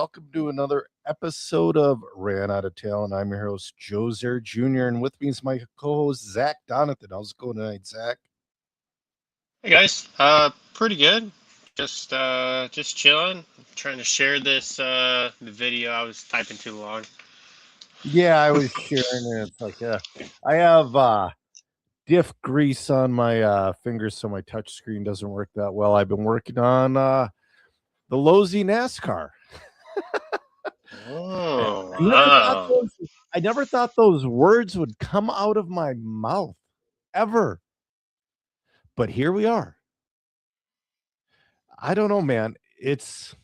welcome to another episode of Ran Out of Tail. And I'm your host, Joe Zer Jr. And with me is my co-host, Zach Donathan. How's it going tonight, Zach? Hey guys, pretty good. Just chilling. Trying to share this the video. I was typing too long. Yeah, I was sharing it. It's like, I have diff grease on my fingers, so my touch screen doesn't work that well. I've been working on the Losi NASCAR. Oh I never thought wow! those, I never thought those words would come out of my mouth ever. But here we are. I don't know, man. It's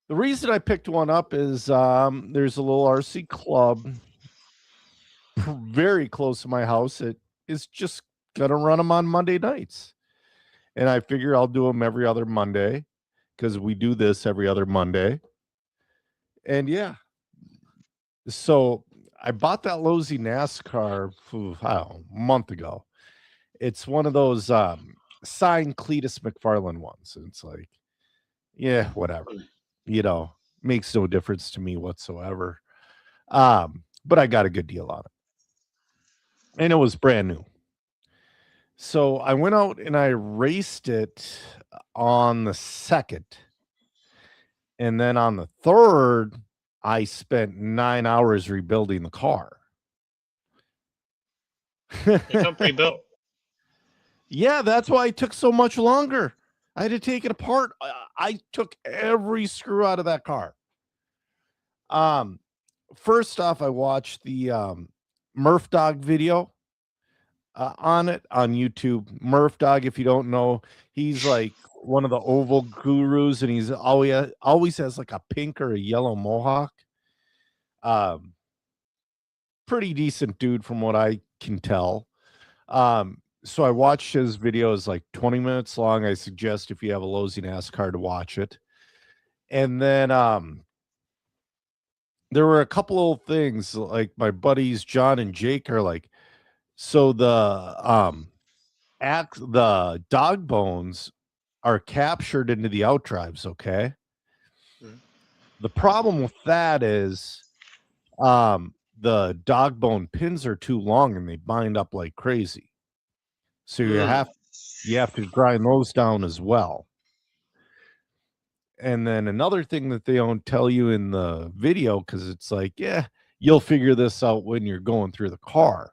the reason I picked one up is there's a little RC club very close to my house. It is just gonna run them on Monday nights, and I figure I'll do them every other Monday because we do this every other Monday. And yeah, so I bought that Losi NASCAR, I don't know, a month ago. It's one of those signed Cletus McFarland ones. And it's like, yeah, whatever. Makes no difference to me whatsoever. But I got a good deal on it. And it was brand new. So I went out and I raced it on the second. And then on the third, I spent 9 hours rebuilding the car. They come pre-built. Yeah, that's why it took so much longer. I had to take it apart. I took every screw out of that car. First off, I watched the Murph Dog video on it on YouTube. Murph Dog, if you don't know, he's like one of the oval gurus, and he's always has like a pink or a yellow mohawk. Pretty decent dude from what I can tell. So I watched his videos like 20 minutes long. I suggest if you have a Losi NASCAR to watch it. And then there were a couple of things like my buddies John and Jake are like, so the dog bones are captured into the outdrives, okay? Mhm. The problem with that is the dog bone pins are too long and they bind up like crazy. So you have to grind those down as well. And then another thing that they don't tell you in the video, because it's like, yeah, you'll figure this out when you're going through the car.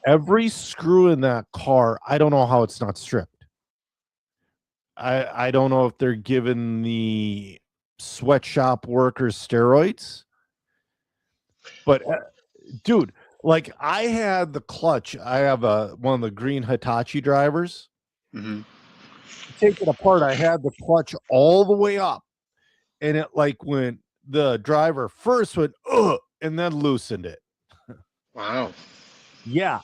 Every screw in that car, I don't know how it's not stripped. I don't know if they're giving the sweatshop workers steroids, but dude, like I had the clutch. I have one of the green Hitachi drivers. Mm-hmm. Take it apart. I had the clutch all the way up, and it like when the driver first went, and then loosened it. Wow. Yeah,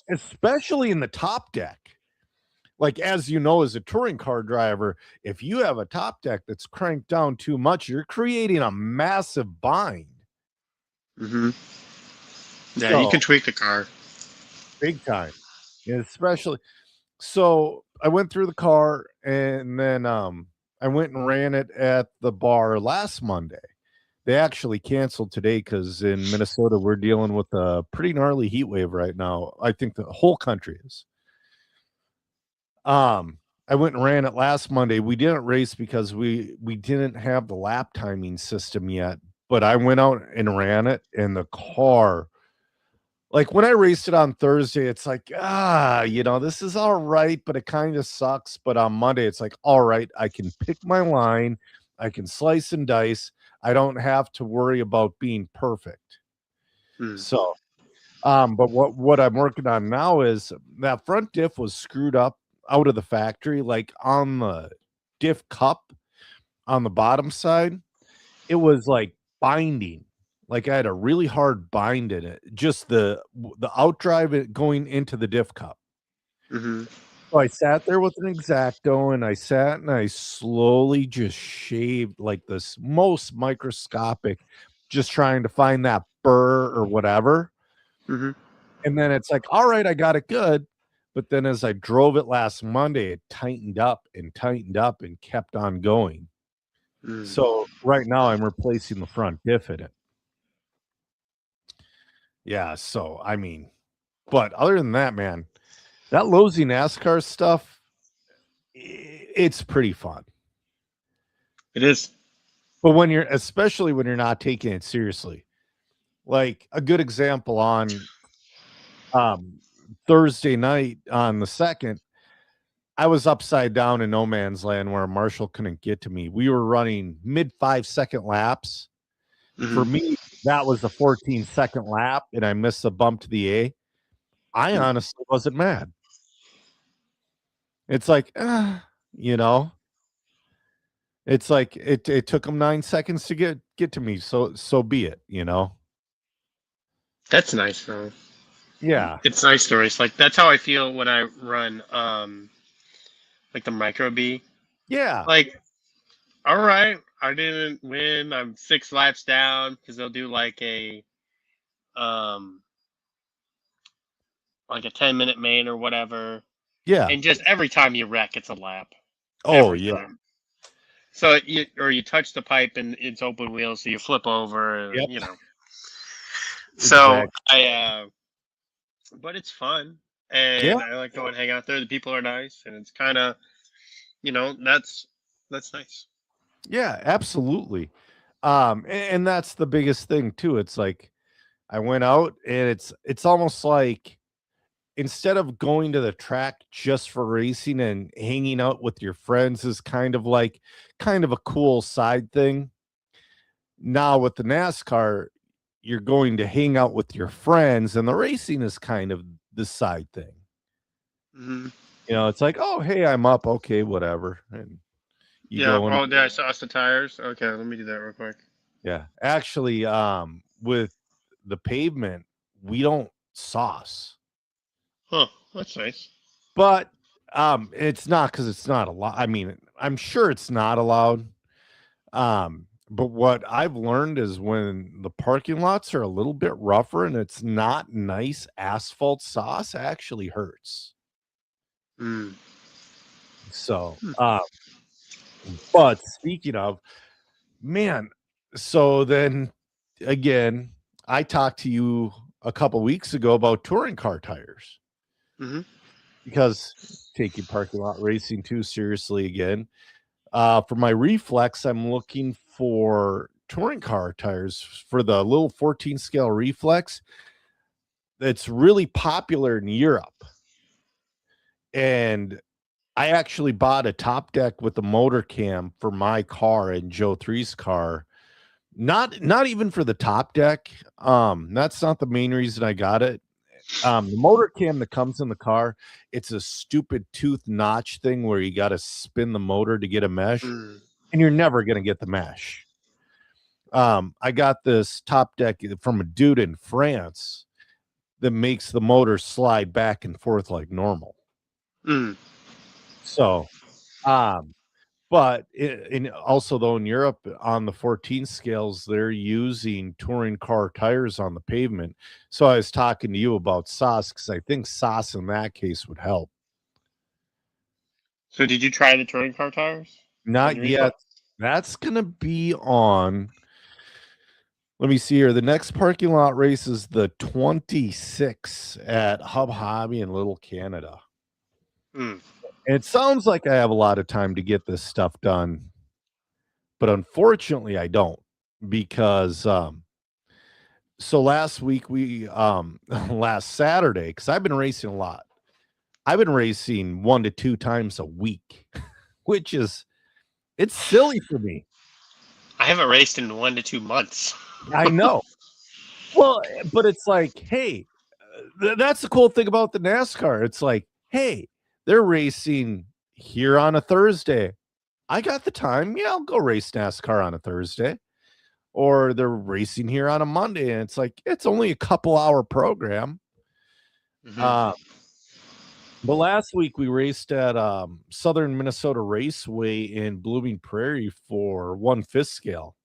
especially in the top deck. Like, as you know, as a touring car driver, if you have a top deck that's cranked down too much, you're creating a massive bind. Mm-hmm. Yeah, you So, can tweak the car. big time. Especially. So I went through the car and then I went and ran it at the bar last Monday. They actually canceled today because in Minnesota we're dealing with a pretty gnarly heat wave right now. I think the whole country is. I went and ran it last Monday. We didn't race because we didn't have the lap timing system yet, but I went out and ran it, and the car, like when I raced it on Thursday, it's like, this is all right, but it kind of sucks. But on Monday, it's like, all right, I can pick my line, I can slice and dice. I don't have to worry about being perfect. So, but what I'm working on now is that front diff was screwed up out of the factory, like on the diff cup on the bottom side, it was like binding. Like I had a really hard bind in it, just the outdrive going into the diff cup. Mm-hmm. So I sat there with an X-Acto and I sat and I slowly just shaved like this most microscopic, just trying to find that burr or whatever. Mm-hmm. And then it's like, all right, I got it good. But then as I drove it last Monday, it tightened up and kept on going. Mm. So right now I'm replacing the front diff in it. Yeah, so I mean, but other than that, man, that Lowe's NASCAR stuff, it's pretty fun. It is. But when you're, especially when you're not taking it seriously, like a good example on um, Thursday night on the 2nd, I was upside down in no man's land where a marshal couldn't get to me. We were running mid 5-second laps. For Mhm. me, that was a 14-second lap, and I missed a bump to the A. I Mm. honestly wasn't mad. It's like, you know, it's like it took them 9 seconds to get to me. So be it, you know. That's nice, though. Yeah, It's nice to race. Like that's how I feel when I run like the Micro B. yeah, Like, all right, I didn't win. I'm 6 laps down because they'll do um like a 10-minute main or whatever. yeah. And just every time you wreck, it's a lap. Oh Every yeah, time. So you touch the pipe and it's open wheel, so you flip over, yep, you know. So exactly. but it's fun, Yeah, and I like going hang out there. The people are nice, and it's kind of, that's nice. yeah, absolutely. And that's the biggest thing too. It's like I went out and it's almost like instead of going to the track just for racing and hanging out with your friends is kind of a cool side thing. Now with the NASCAR, you're going to hang out with your friends and the racing is kind of the side thing. Hmm. You know, it's like, "Oh, hey, I'm up. Okay, whatever." And you Yeah. go and Oh, did I sauce the tires? Okay, let me do that real quick. yeah. Actually, with the pavement, we don't sauce. Huh. That's nice. But it's not because it's not allowed. I mean, I'm sure it's not allowed. But what I've learned is when the parking lots are a little bit rougher and it's not nice asphalt sauce actually hurts. Mm. So, Hmm. but speaking of, man, so then again, I talked to you a couple weeks ago about touring car tires Hmm. because taking parking lot racing too seriously again. For my reflex, I'm looking for touring car tires for the little 14 scale reflex. That's really popular in Europe. And I actually bought a top deck with a motor cam for my car and Joe 3's car. Not even for the top deck. That's not the main reason I got it. The motor cam that comes in the car, it's a stupid tooth notch thing where you got to spin the motor to get a mesh, Mm. and you're never going to get the mesh. I got this top deck from a dude in France that makes the motor slide back and forth like normal. Mm. So, um, but in also though in Europe on the 14 scales, they're using touring car tires on the pavement. So I was talking to you about sauce because I think sauce in that case would help. So did you try the touring car tires on Not your yet. reflex? That's gonna be on. Let me see here. The next parking lot race is the 26 at Hub Hobby in Little Canada. Mm. And it sounds like I have a lot of time to get this stuff done, but unfortunately I don't because so last week we last Saturday, because I've been racing a lot. I've been racing 1 to 2 times a week, which is it's silly for me. I haven't raced in 1 to 2 months. I know. Well, but it's like, hey, that's the cool thing about the NASCAR. It's like, hey, they're racing here on a Thursday. I got the time. Yeah, I'll go race NASCAR on a Thursday. Or they're racing here on a Monday. And it's like, it's only a couple hour program. Hmm. Uh, but last week we raced at Southern Minnesota Raceway in Blooming Prairie for 1/5 scale.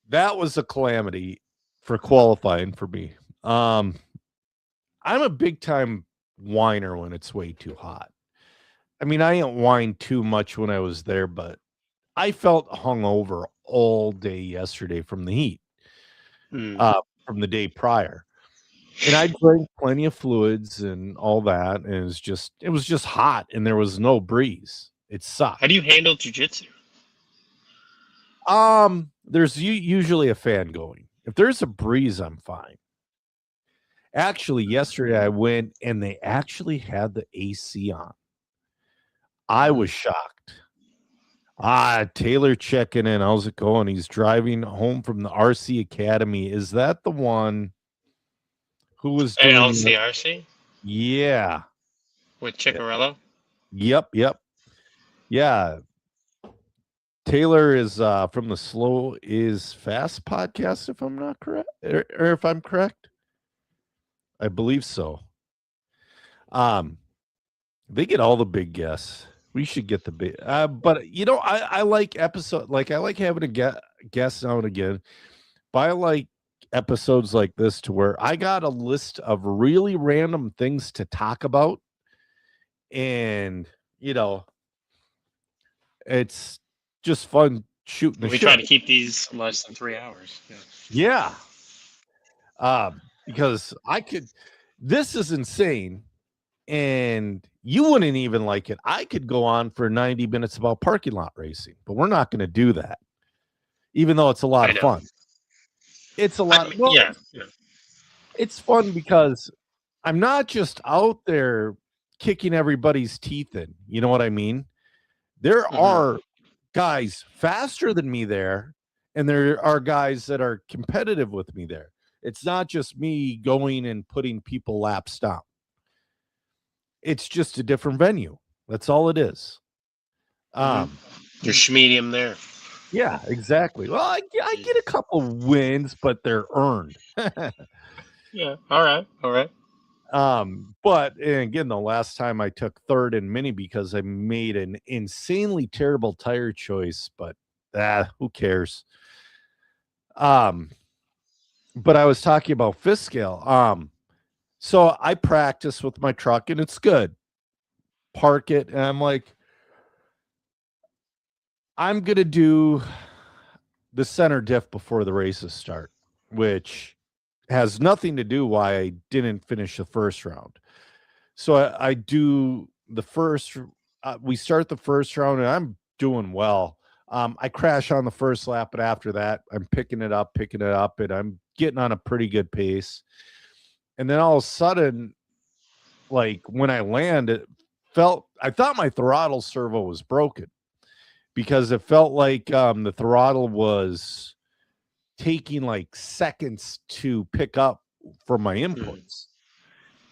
That was a calamity for qualifying for me. I'm a big time whiner when it's way too hot. I mean, I didn't whine too much when I was there, but I felt hungover all day yesterday from the heat, Mm. from the day prior. And I drank plenty of fluids and all that, and it was just hot and there was no breeze. It sucked. How do you handle jujitsu? There's usually a fan going. If there's a breeze, I'm fine. Actually, yesterday I went and they actually had the AC on. I was shocked. Taylor checking in. How's it going? He's driving home from the RC Academy. Is that the one who was doing LCRC Yeah. with Ciccarello? Yep. Yeah. Taylor is from the Slow is Fast podcast, if I'm not correct, or if I'm correct. I believe so. They get all the big guests. We should get the big, but I like episode, like I like having a guest now and again, but I like episodes like this to where I got a list of really random things to talk about, and it's just fun shooting the We shit. try to keep these less than 3 hours. Yeah. Because this is insane, and you wouldn't even like it. I could go on for 90 minutes about parking lot racing, but we're not going to do that, even though it's a lot of fun. It's a lot. It's fun because I'm not just out there kicking everybody's teeth in. You know what I mean? There are guys faster than me there, and there are guys that are competitive with me there. It's not just me going and putting people laps down. It's just a different venue. That's all it is. There's medium there. Yeah, exactly. Well, I get a couple wins, but they're earned. Yeah. All right. But and again, the last time I took third in mini because I made an insanely terrible tire choice, but who cares? But I was talking about fifth scale. So I practice with my truck and it's good. Park it, and I'm like, I'm gonna do the center diff before the races start, which has nothing to do why I didn't finish the first round. So I do the first. We start the first round, and I'm doing well. I crash on the first lap, but after that, I'm picking it up, and I'm getting on a pretty good pace. And then all of a sudden, like when I land, I thought my throttle servo was broken because it felt like the throttle was taking like seconds to pick up from my inputs.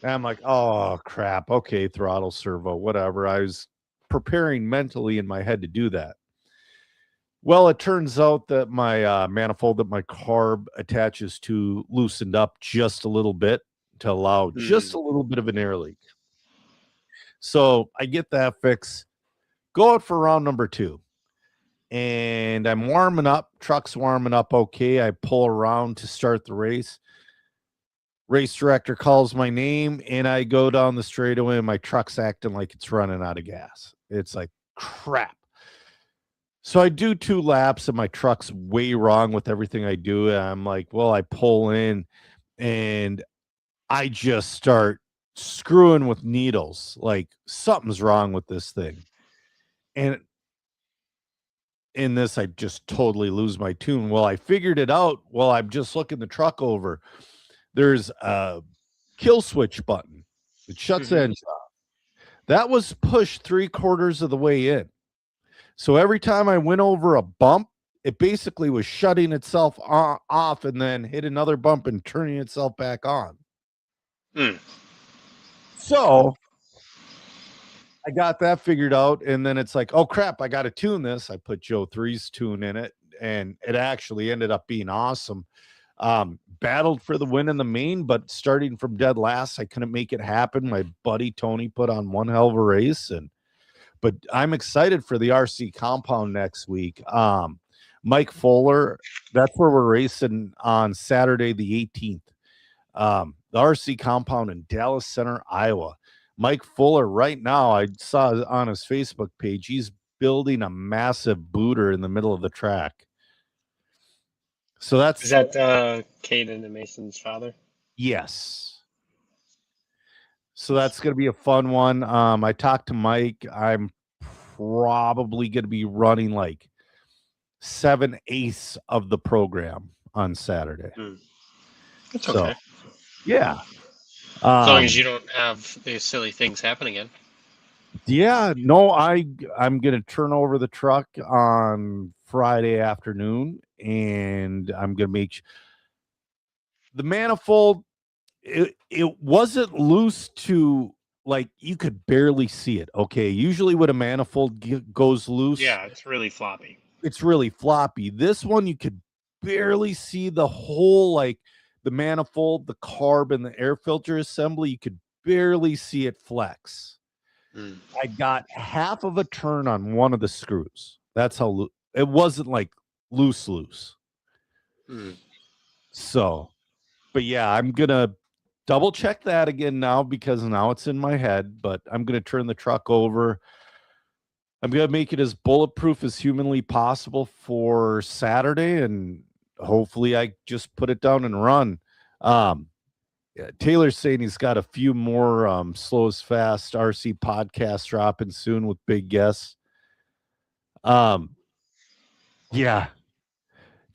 And I'm like, oh crap. Okay, throttle servo, whatever. I was preparing mentally in my head to do that. Well, it turns out that my manifold that my carb attaches to loosened up just a little bit to allow just a little bit of an air leak. So I get that fix, go out for round number 2. And I'm warming up, truck's warming up okay. I pull around to start the race. Race director calls my name, and I go down the straightaway, and my truck's acting like it's running out of gas. It's like, crap. So I do 2 laps, and my truck's way wrong with everything I do. And I'm like, well, I pull in, and I just start screwing with needles. Like, something's wrong with this thing. And in this, I just totally lose my tune. Well, I figured it out while I'm just looking the truck over. There's a kill switch button. It shuts the engine off. That was pushed 3/4 of the way in. So every time I went over a bump, it basically was shutting itself off and then hit another bump and turning itself back on. So I got that figured out, and then it's like, oh crap, I got to tune this. I put Joe 3's tune in it, and it actually ended up being awesome. Battled for the win in the main, but starting from dead last, I couldn't make it happen. My buddy Tony put on one hell of a race, but I'm excited for the RC compound next week. Mike Fuller, that's where we're racing on Saturday the 18th. The RC compound in Dallas Center, Iowa. Mike Fuller, right now, I saw on his Facebook page, he's building a massive booter in the middle of the track. So that's Is that Caden and Mason's father? yes. So that's going to be a fun one. I talked to Mike. I'm probably going to be running like 7/8 of the program on Saturday. That's So, okay. yeah. As long as you don't have these silly things happen again. Yeah, no, I'm going to turn over the truck on Friday afternoon, and I'm going to make the manifold. It wasn't loose to like you could barely see it. Okay, usually when a manifold goes loose, Yeah, it's really floppy. It's really floppy. This one you could barely see the whole, like the manifold, the carb, and the air filter assembly. You could barely see it flex. I got half of a turn on one of the screws. That's how it wasn't like loose. So, but yeah, I'm gonna double check that again now because now it's in my head. But I'm gonna turn the truck over. I'm gonna make it as bulletproof as humanly possible for Saturday, and hopefully I just put it down and run. Yeah, Taylor's saying he's got a few more Slow as Fast RC podcasts dropping soon with big guests. Yeah.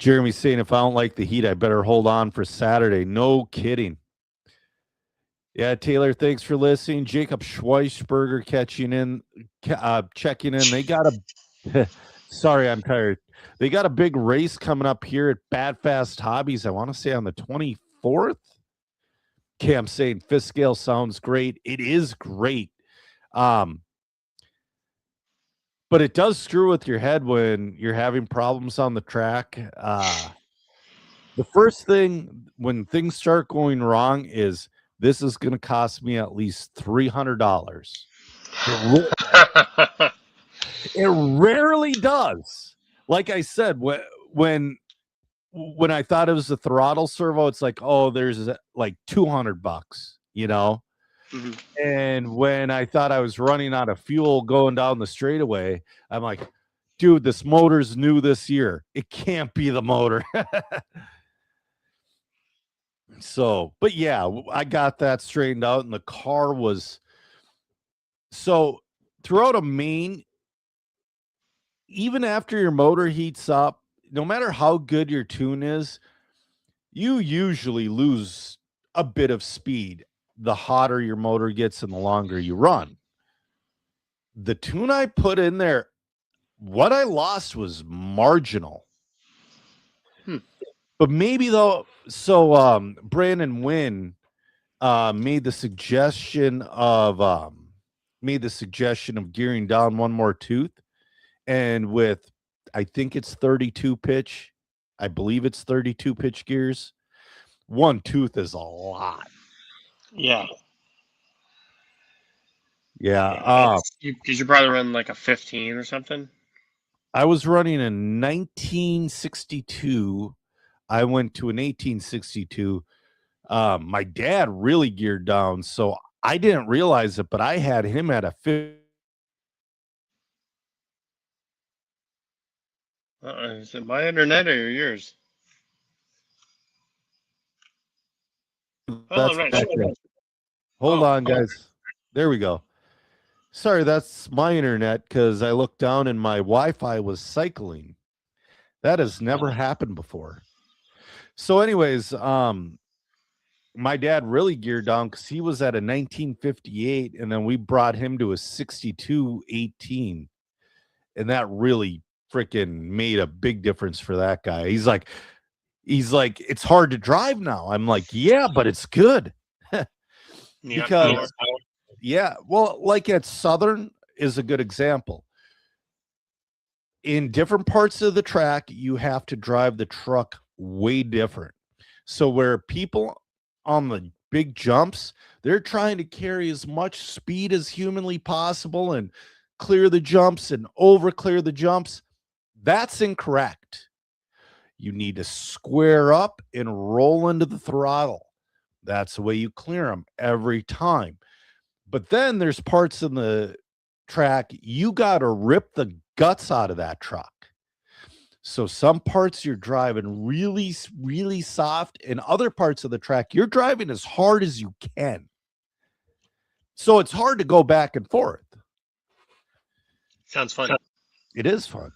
Jeremy's saying if I don't like the heat, I better hold on for Saturday. No kidding. Yeah, Taylor, thanks for listening. Jacob Schweisberger checking in. They got a sorry, I'm tired. They got a big race coming up here at Bad Fast Hobbies. I want to say on the 24th. Okay, I'm saying fifth scale sounds great. It is great. But it does screw with your head when you're having problems on the track. The first thing when things start going wrong is this is going to cost me at least $300. It rarely does. Like I said, when I thought it was the throttle servo, it's like, oh, there's like $200, you know? Mm-hmm. And when I thought I was running out of fuel going down the straightaway, I'm like, dude, this motor's new this year. It can't be the motor. So, but yeah, I got that straightened out, and the car was so throughout a main, even after your motor heats up, no matter how good your tune is, you usually lose a bit of speed the hotter your motor gets and the longer you run. The tune I put in there, what I lost was marginal. But maybe though, so Brandon Wynn made the suggestion of gearing down one more tooth, and with I think it's 32 pitch. I believe it's 32 pitch gears. One tooth is a lot. Yeah. Yeah. Did you probably run like a 15 or something? I was running a 1962. I went to an 1862. My dad really geared down, so I didn't realize it, but I had him at a 50. Is it my internet or yours? That's Hold on, guys. There we go. Sorry, that's my internet because I looked down and my Wi-Fi was cycling. That has never happened before. So, anyways, my dad really geared down because he was at a 1958, and then we brought him to a 62-18, and that really freaking made a big difference for that guy. He's like, it's hard to drive now. I'm like, yeah, but it's good. Because yeah, well, like at Southern is a good example. In different parts of the track, you have to drive the truck way different. So where people on the big jumps, they're trying to carry as much speed as humanly possible and clear the jumps and over clear the jumps. That's incorrect. You need to square up and roll into the throttle. That's the way you clear them every time. But then there's parts in the track you got to rip the guts out of that truck. So some parts you're driving really, really soft, and other parts of the track you're driving as hard as you can. So it's hard to go back and forth. Sounds fun. It is fun.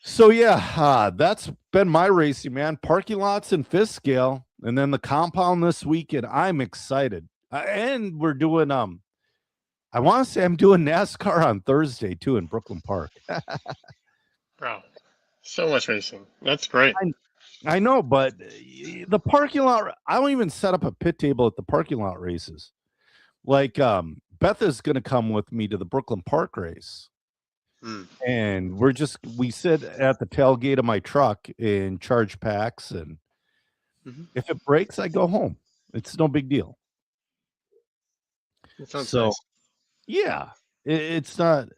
So yeah, that's been my racing, man. Parking lots in Fiskale, and then the compound this weekend. I'm excited, and we're doing I want to say I'm doing NASCAR on Thursday too in Brooklyn Park. Bro, so much racing. That's great. I know, but the parking lot, I don't even set up a pit table at the parking lot races. Like Beth is going to come with me to the Brooklyn Park race. And we sit at the tailgate of my truck and charge packs, and if it breaks, I go home. It's no big deal. That sounds nice. Yeah, it's not.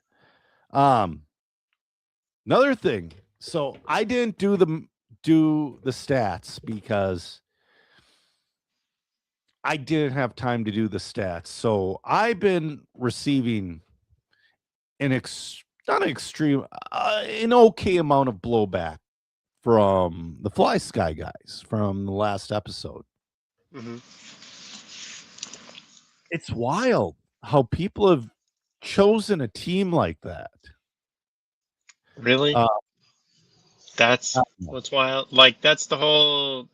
Another thing. So I didn't do the stats because I didn't have time to do the stats. So I've been receiving not an extreme, an okay amount of blowback from the Fly Sky guys from the last episode. It's wild how people have chosen a team like that. Really? That's what's wild. Like that's the whole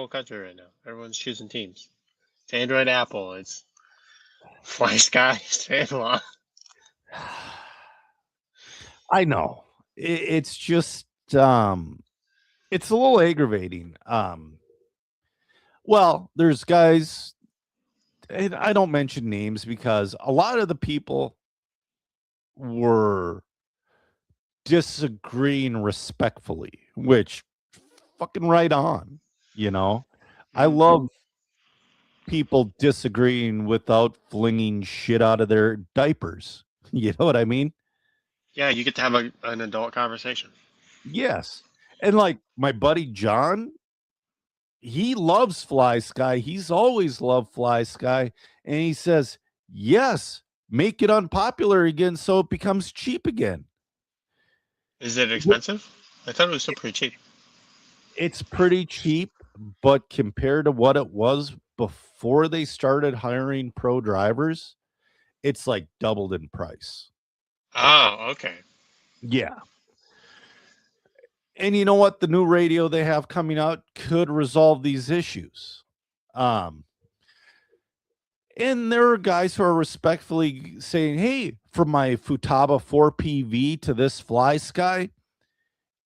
country right now. Everyone's choosing teams. It's Android, Apple. It's Fly Sky, Sandlot. I know. It's just it's a little aggravating. Well, there's guys, and I don't mention names because a lot of the people were disagreeing respectfully, which fucking right on, you know. I love people disagreeing without flinging shit out of their diapers. You know what I mean? Yeah, you get to have an adult conversation. Yes. And like my buddy John, he loves Fly Sky. He's always loved Fly Sky. And he says, yes, make it unpopular again so it becomes cheap again. Is it expensive? I thought it was still pretty cheap. It's pretty cheap, but compared to what it was before they started hiring pro drivers, it's like doubled in price. Oh, okay. Yeah. And you know what? The new radio they have coming out could resolve these issues. And there are guys who are respectfully saying, hey, from my Futaba 4PV to this Fly Sky,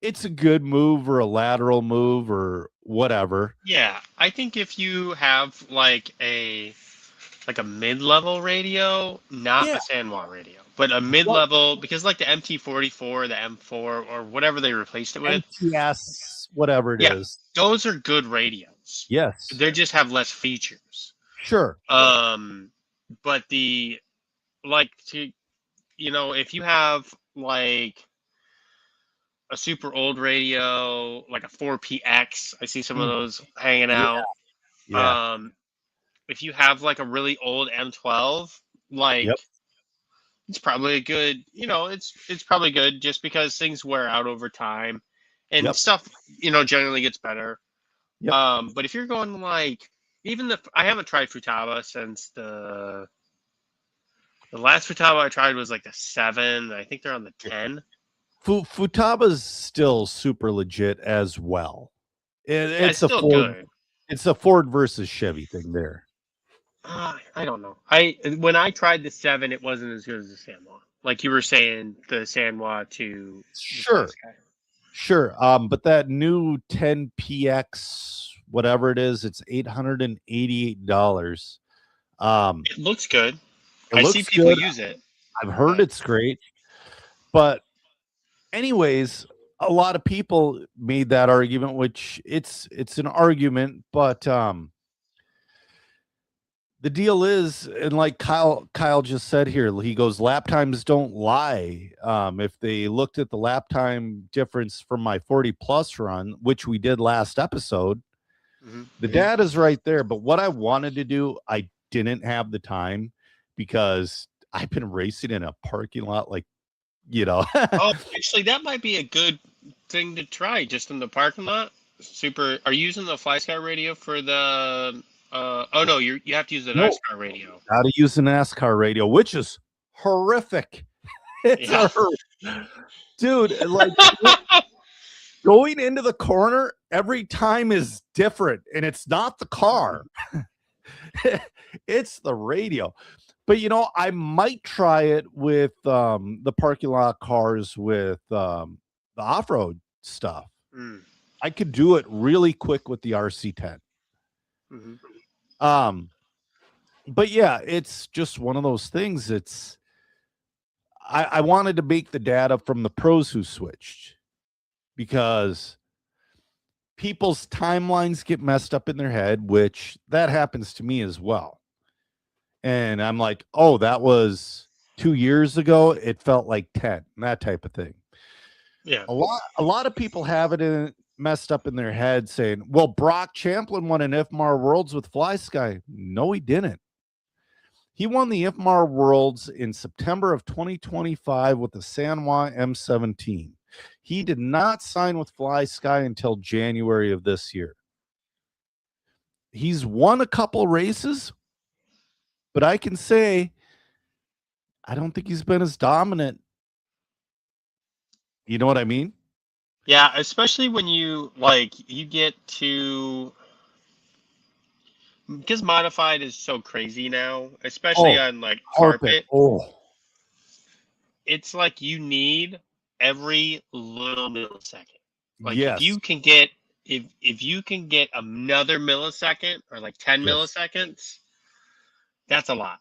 it's a good move or a lateral move or whatever. Yeah, I think if you have like a mid-level radio, not a Sanwa radio, but a mid-level, because like the MT44, the M4, or whatever they replaced it with, MTS, whatever it is, those are good radios. Yes, they just have less features. Sure. But if you have like a super old radio, like a 4PX, I see some of those hanging out. Yeah. If you have like a really old M12, it's probably a good, it's probably good just because things wear out over time and stuff, generally gets better. But if you're going like, I haven't tried Futaba since the last Futaba I tried was like the 7. I think they're on the 10. Futaba's still super legit as well. It's a still Ford. Good. It's a Ford versus Chevy thing there. I don't know. When I tried the 7, it wasn't as good as the Sanwa. Like you were saying, the Sanwa to Sure. But that new 10PX, whatever it is, it's $888. It looks good. I see people use it. I've heard it's great, but anyways, a lot of people made that argument, which it's an argument, but the deal is, and like Kyle just said here, he goes, lap times don't lie. If they looked at the lap time difference from my 40 plus run, which we did last episode, the data's right there. But what I wanted to do, I didn't have the time because I've been racing in a parking lot like Oh, actually, that might be a good thing to try just in the parking lot. Are you using the FlySky radio for the? Oh no, you have to use the No. NASCAR radio. Gotta use the NASCAR radio, which is horrific. It's Yeah. dude, like going into the corner every time is different, and it's not the car. It's the radio. But I might try it with the parking lot cars with the off-road stuff. Mm. I could do it really quick with the RC10. Mm-hmm. But yeah, it's just one of those things. I wanted to make the data from the pros who switched, because people's timelines get messed up in their head, which that happens to me as well. And I'm like, oh, that was 2 years ago. It felt like 10, that type of thing. Yeah. A lot of people have it messed up in their head saying, well, Brock Champlin won an IFMAR Worlds with FlySky. No, he didn't. He won the IFMAR Worlds in September of 2025 with the Sanwa M17. He did not sign with FlySky until January of this year. He's won a couple races, but I can say I don't think he's been as dominant. You know what I mean? Yeah, especially when you get to, because modified is so crazy now, especially on like carpet. It's like you need every little millisecond. Like yes. if you can get another millisecond or like 10 milliseconds, that's a lot.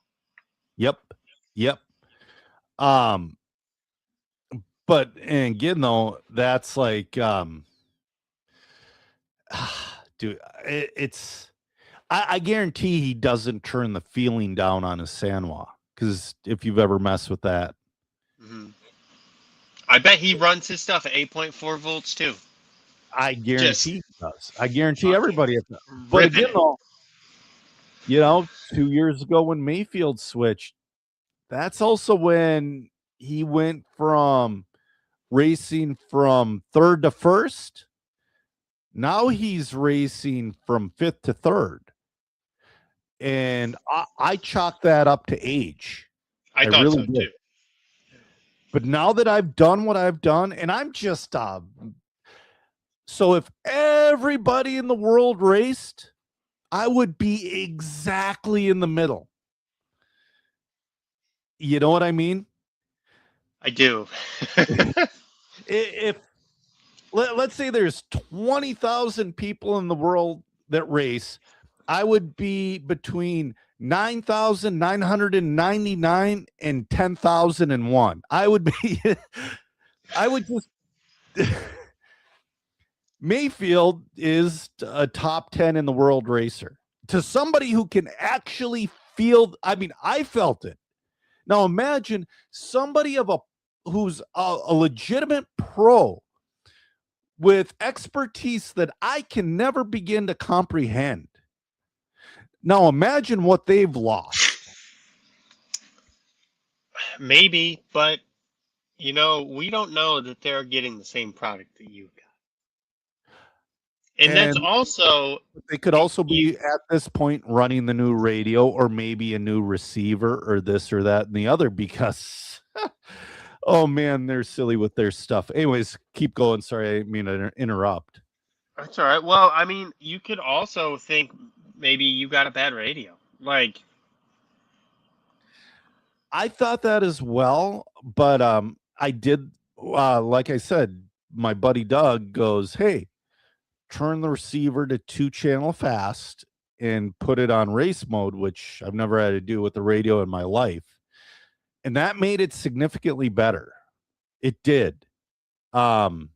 Yep. But and again though, that's like dude, it's I guarantee he doesn't turn the feeling down on his Sanwa, because if you've ever messed with that. Mm-hmm. I bet he runs his stuff at 8.4 volts too. I guarantee he does. I guarantee everybody does. But again though, 2 years ago when Mayfield switched, that's also when he went from racing from third to first. Now he's racing from fifth to third. And I chalk that up to age. I thought really so did. Too. But now that I've done what I've done, and I'm just so if everybody in the world raced, I would be exactly in the middle. You know what I mean? I do. If let's say there's 20,000 people in the world that race, I would be between 9,999 and 10,001. I would be just Mayfield is a top 10 in the world racer. To somebody who can actually feel, I felt it. Now imagine somebody who's a legitimate pro with expertise that I can never begin to comprehend. Now imagine what they've lost. Maybe, but we don't know that they're getting the same product that you got. And that's also, they could also be at this point running the new radio or maybe a new receiver or this or that and the other, because oh man, they're silly with their stuff. Anyways, keep going. Sorry, I mean to interrupt. That's all right. Well, you could also think maybe you got a bad radio. Like, I thought that as well, but I did, like I said, my buddy Doug goes, hey, turn the receiver to 2-channel fast and put it on race mode, which I've never had to do with the radio in my life. And that made it significantly better. It did. You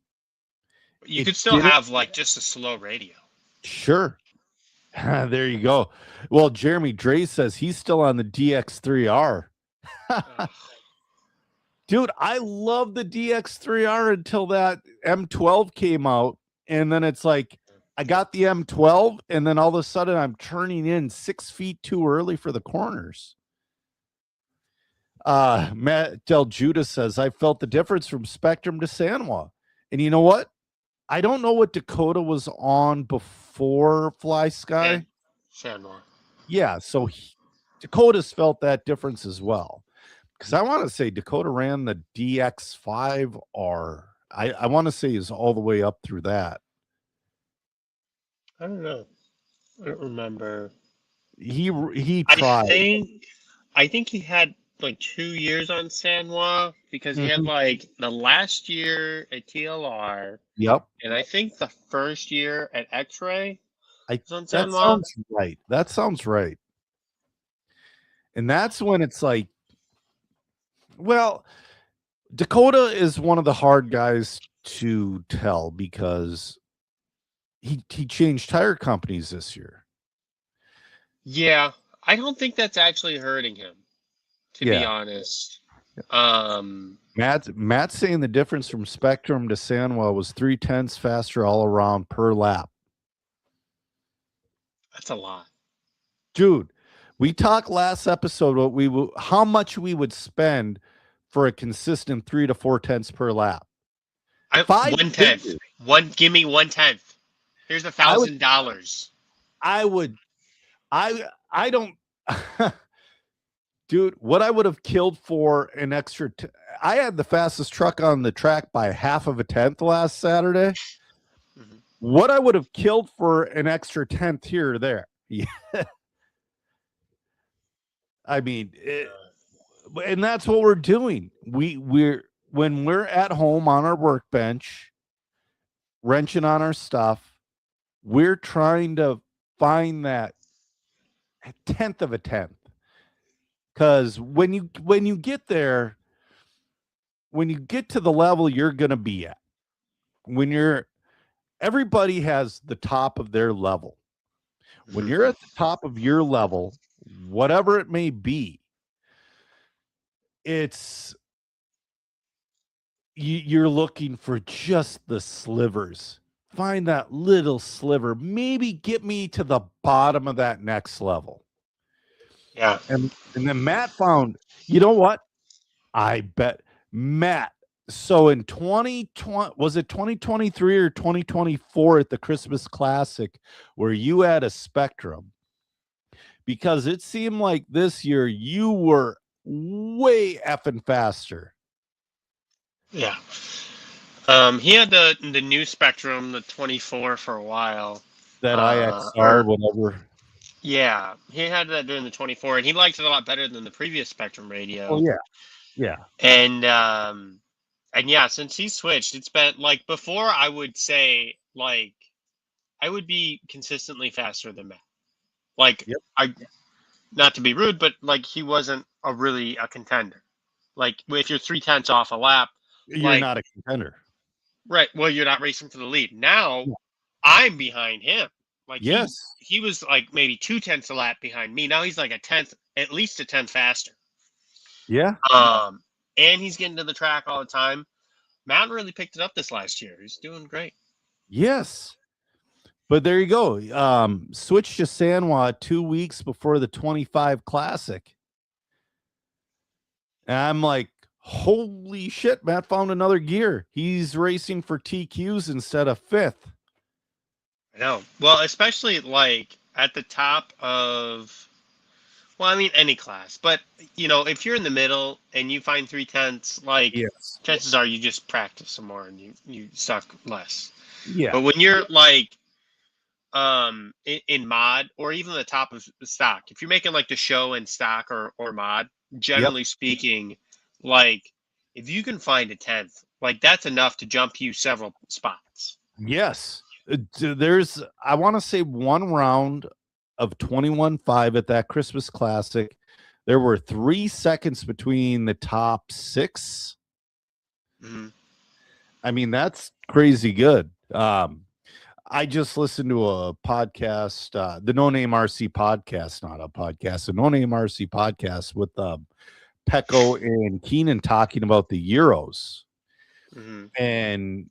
could still have just a slow radio. Sure. There you go. Well, Jeremy Dre says he's still on the DX3R. Dude, I love the DX3R until that M12 came out. And then it's like, I got the M12, and then all of a sudden I'm turning in 6 feet too early for the corners. Matt Del Judas says, I felt the difference from Spectrum to San Juan. And you know what? I don't know what Dakota was on before Fly Sky. San Juan. Yeah, so Dakota's felt that difference as well. Because I want to say Dakota ran the DX5R. I want to say is all the way up through that. I don't know. I don't remember. He tried. I think he had like 2 years on San Juan because he had like the last year at TLR. Yep. And I think the first year at X-Ray was on San That Juan. sounds right. That sounds right. And that's when it's like, well, Dakota is one of the hard guys to tell because he changed tire companies this year. Yeah, I don't think that's actually hurting him, to be honest. Matt's saying the difference from Spectrum to San Juan was 0.3 faster all around per lap. That's a lot, dude. We talked last episode how much we would spend for a consistent 3 to 4 tenths per lap. 1/10. Give me 1/10. Here's $1,000. I don't, dude. What I would have killed for an extra. I had the fastest truck on the track by 1/2 tenth last Saturday. Mm-hmm. What I would have killed for an extra 10th here or there. Yeah. I mean, and that's what we're doing. We're when we're at home on our workbench, wrenching on our stuff, we're trying to find that 1/10 of a tenth. Because when you get there, when you get to the level you're gonna be at, everybody has the top of their level. When you're at the top of your level, whatever it may be, you're looking for just the slivers. Find that little sliver. Maybe get me to the bottom of that next level. Yeah. And then Matt found, you know what? I bet Matt. So in 2020, was it 2023 or 2024 at the Christmas Classic where you had a Spectrum? Because it seemed like this year you were way effing faster. Yeah. He had the new Spectrum, the 24 for a while. That IXR, whatever. Yeah, he had that during the 24, and he liked it a lot better than the previous Spectrum radio. Oh yeah, yeah. And yeah, since he switched, it's been like before. I would say like I would be consistently faster than Matt. Like not to be rude, but like he wasn't really a contender. Like if you're 0.3 off a lap, you're not a contender. Right. Well, you're not racing for the lead. Now I'm behind him. Like he was like maybe 0.2 a lap behind me. Now he's like at least a 10th faster. Yeah. And he's getting to the track all the time. Matt really picked it up this last year. He's doing great. Yes. But there you go. Switched to San Juan 2 weeks before the 25 Classic. And I'm like, holy shit, Matt found another gear. He's racing for TQs instead of 5th. I know. Well, especially like at the top of, well, I mean, any class. But, you know, if you're in the middle and you find 0.3, like, chances are you just practice some more and you suck less. Yeah. But when you're like in mod or even the top of the stock, if you're making like the show and stock or mod, generally speaking, like if you can find a 10th, like that's enough to jump you several spots. Yes. There's, I want to say, one round of 21.5 at that Christmas Classic. There were 3 seconds between the top 6. Mm-hmm. I mean, that's crazy good. I just listened to a podcast, the No Name RC podcast, not a podcast, the No Name RC podcast with Pecco and Keenan talking about the Euros. Mm-hmm. And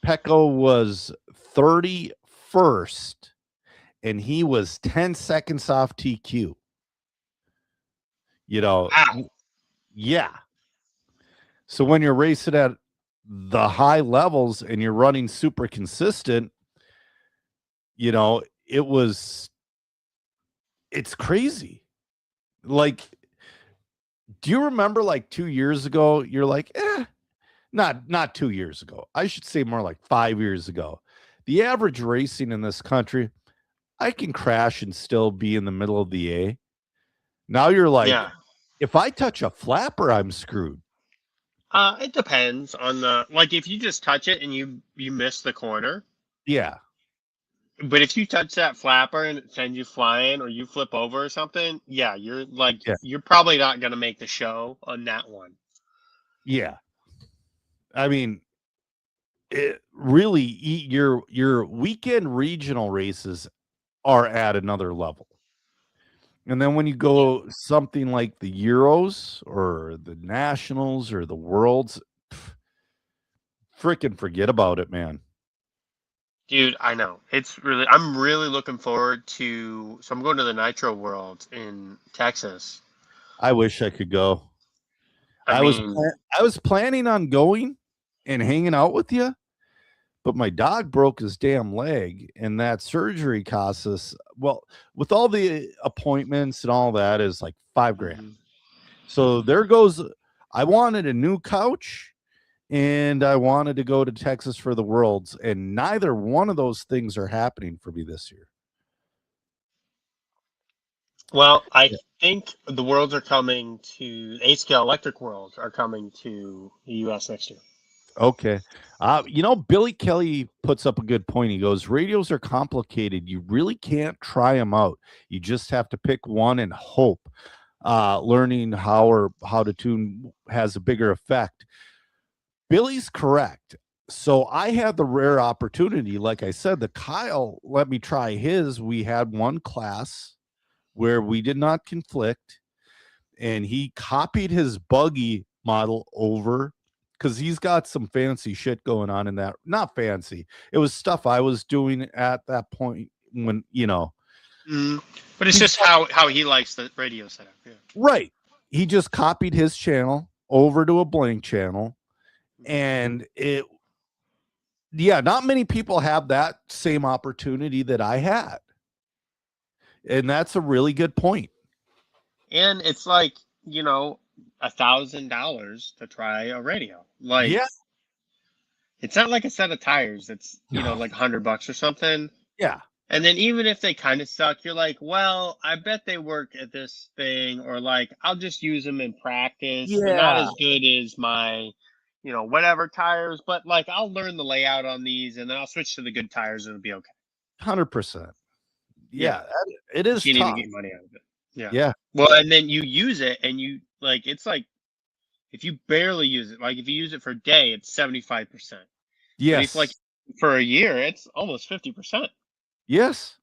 Pecco was 31st, and he was 10 seconds off TQ. You know, Yeah. So when you're racing at the high levels and you're running super consistent, it's crazy. Like, do you remember like 2 years ago? You're like, not 2 years ago. I should say more like 5 years ago. The average racing in this country, I can crash and still be in the middle of the A. Now you're like, Yeah. if I touch a flapper, I'm screwed. It depends on like if you just touch it and you miss the corner. Yeah. But if you touch that flapper and it sends you flying or you flip over or something, yeah, you're probably not gonna make the show on that one. Yeah. I mean, it really your weekend regional races are at another level. And then when you go something like the Euros or the Nationals or the Worlds, freaking forget about it, man. Dude, I know. I'm really looking forward so I'm going to the Nitro World in Texas. I wish I could go. I mean, I was planning on going and hanging out with you, but my dog broke his damn leg, and that surgery cost us, well, with all the appointments and all that, is like $5,000. So there goes. I wanted a new couch and I wanted to go to Texas for the Worlds, and neither one of those things are happening for me this year. well, I think the Worlds are coming to A-Scale Electric Worlds are coming to the US next year. Okay. Billy Kelly puts up a good point. He goes, radios are complicated. You really can't try them out. You just have to pick one and hope. Learning how to tune has a bigger effect. Billy's correct. So I had the rare opportunity, like I said, that Kyle let me try his. We had one class where we did not conflict, and he copied his buggy model over because he's got some fancy shit going on in that. Not fancy. It was stuff I was doing at that point when, But it's just how he likes the radio setup. Yeah. Right. He just copied his channel over to a blank channel. And not many people have that same opportunity that I had. And that's a really good point. And it's like, $1,000 to try a radio. Like, yeah. It's not like a set of tires that's, like $100 or something. Yeah. And then even if they kind of suck, you're like, well, I bet they work at this thing, or like, I'll just use them in practice. Yeah. They're not as good as my, whatever tires, but like, I'll learn the layout on these and then I'll switch to the good tires and it'll be okay. 100%. Yeah. It is you tough. need to get money out of it. Yeah. Yeah. Well, and then you use it and it's like, if you barely use it, like if you use it for a day, it's 75%. Yes. But if like for a year, it's almost 50%. Yes.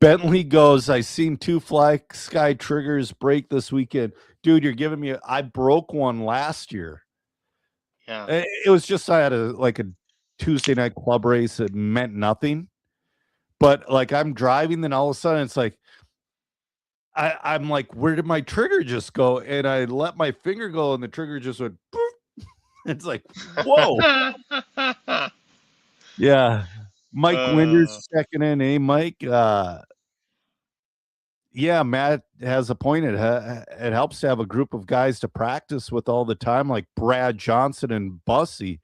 Bentley goes, I seen 2 Fly Sky triggers break this weekend. Dude, you're giving me I broke one last year. Yeah. It was just I had a Tuesday night club race. It meant nothing. But like I'm driving, then all of a sudden it's like I'm like, where did my trigger just go? And I let my finger go and the trigger just went boop. It's like, whoa. Yeah. Mike Winders checking in. Hey, Mike. Yeah, Matt has a point. It helps to have a group of guys to practice with all the time, like Brad Johnson and Bussy.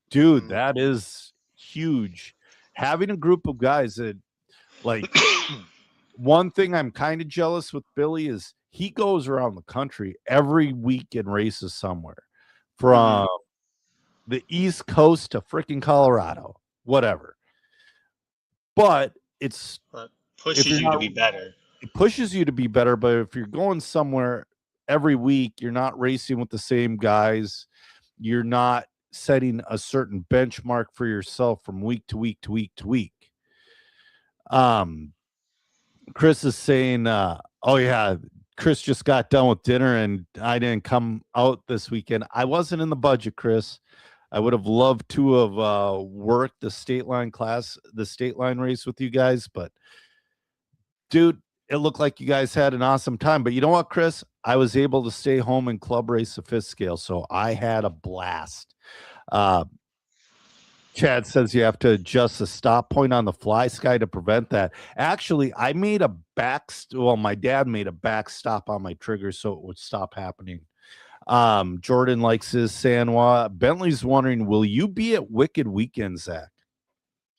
Dude, that is huge. Having a group of guys that, like, one thing I'm kind of jealous with Billy is he goes around the country every week and races somewhere, from the East Coast to freaking Colorado, whatever. But it pushes you to be better. It pushes you to be better. But if you're going somewhere every week, you're not racing with the same guys. You're not setting a certain benchmark for yourself from week to week to week to week. Chris is saying, oh yeah, Chris just got done with dinner and I didn't come out this weekend. I wasn't in the budget, Chris. I would have loved to have worked the state line race with you guys, but dude, it looked like you guys had an awesome time. But you know what, Chris? I was able to stay home and club race the fifth scale, so I had a blast. Uh, Chad says you have to adjust the stop point on the fly sky to prevent that. Actually, I made a well, my dad made a backstop on my trigger so it would stop happening. Jordan likes his Sanwa. Bentley's wondering, will you be at Wicked Weekend, Zach?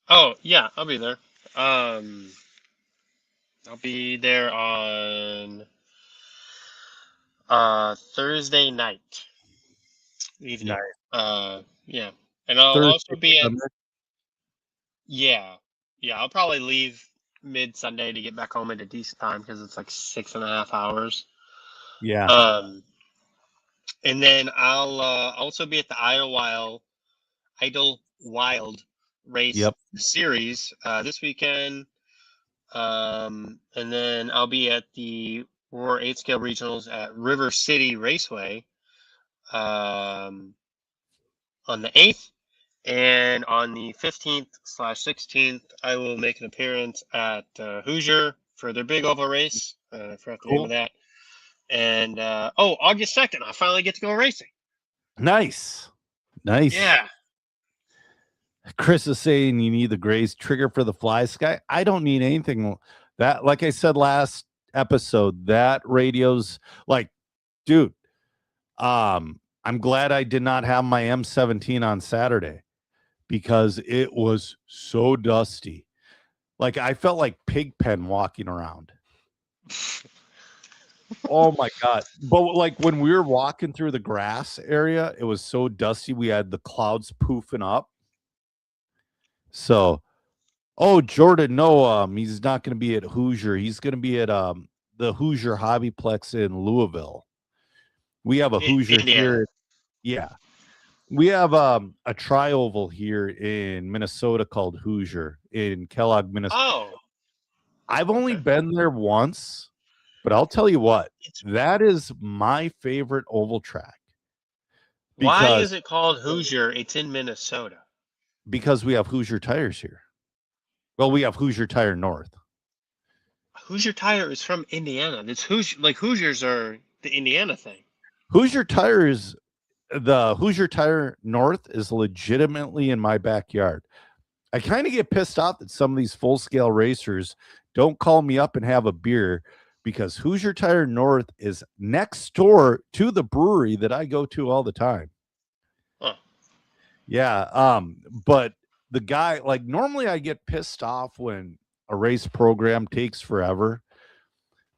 Oh yeah, I'll be there. I'll be there on Thursday night evening. Yeah, and I'll Thursday, also be at Sunday? yeah, I'll probably leave mid Sunday to get back home at a decent time because it's like 6.5 hours. Yeah. And then I'll also be at the Idlewild race series this weekend. And then I'll be at the Roar 8 scale regionals at River City Raceway on the 8th. And on the 15th/16th, I will make an appearance at Hoosier for their big oval race. I forgot the name of that. And August 2nd, I finally get to go racing. Nice. Yeah. Chris is saying you need the Grays trigger for the fly sky. I don't need anything that, like I said last episode, that radio's like, dude, I'm glad I did not have my M17 on Saturday because it was so dusty. Like I felt like Pigpen walking around. Oh my God. But like when we were walking through the grass area, it was so dusty. We had the clouds poofing up. So, Jordan, no, he's not going to be at Hoosier. He's going to be at the Hoosier Hobbyplex in Louisville. We have a Hoosier here. Yeah. We have a tri-oval here in Minnesota called Hoosier in Kellogg, Minnesota. Oh. I've only been there once, but I'll tell you what, that is my favorite oval track. Why is it called Hoosier? It's in Minnesota. Because we have Hoosier tires here. Well, we have Hoosier Tire North. Hoosier Tire is from Indiana. It's Hoosiers are the Indiana thing. Hoosier Tires, the Hoosier Tire North is legitimately in my backyard. I kind of get pissed off that some of these full-scale racers don't call me up and have a beer because Hoosier Tire North is next door to the brewery that I go to all the time. Huh. Yeah, but the guy, like normally I get pissed off when a race program takes forever,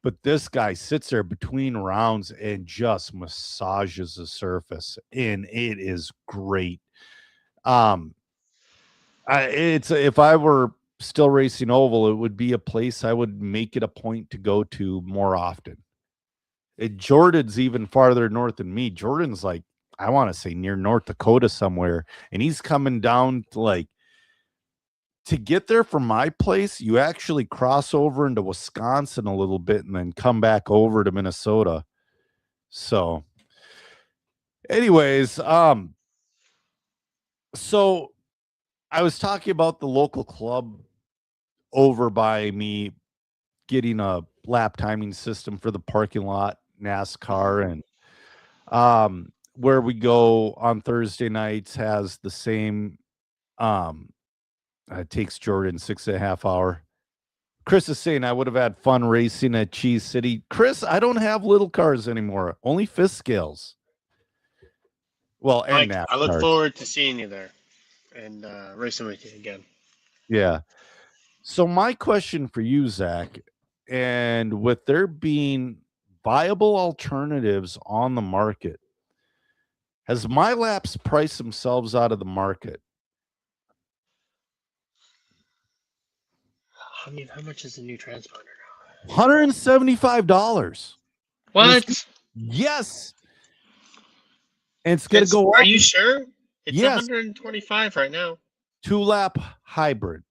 but this guy sits there between rounds and just massages the surface, and it is great. If I were still racing oval, it would be a place I would make it a point to go to more often. Jordan's even farther north than me. Jordan's like, I want to say near North Dakota somewhere, and he's coming down to get there from my place. You actually cross over into Wisconsin a little bit and then come back over to Minnesota. So anyways, so I was talking about the local club over by me getting a lap timing system for the parking lot NASCAR, and where we go on Thursday nights has the same it takes Jordan 6.5 hours. Chris is saying I would have had fun racing at Cheese City. Chris, I don't have little cars anymore, only fifth scales. Well, and I look forward to seeing you there and racing with you again. Yeah. So my question for you, Zach, and with there being viable alternatives on the market, has MyLaps priced themselves out of the market? I mean, how much is a new transponder now? $175. What? Yes. And it's going to go Are up. you sure? It's $125 right now. 2-lap hybrid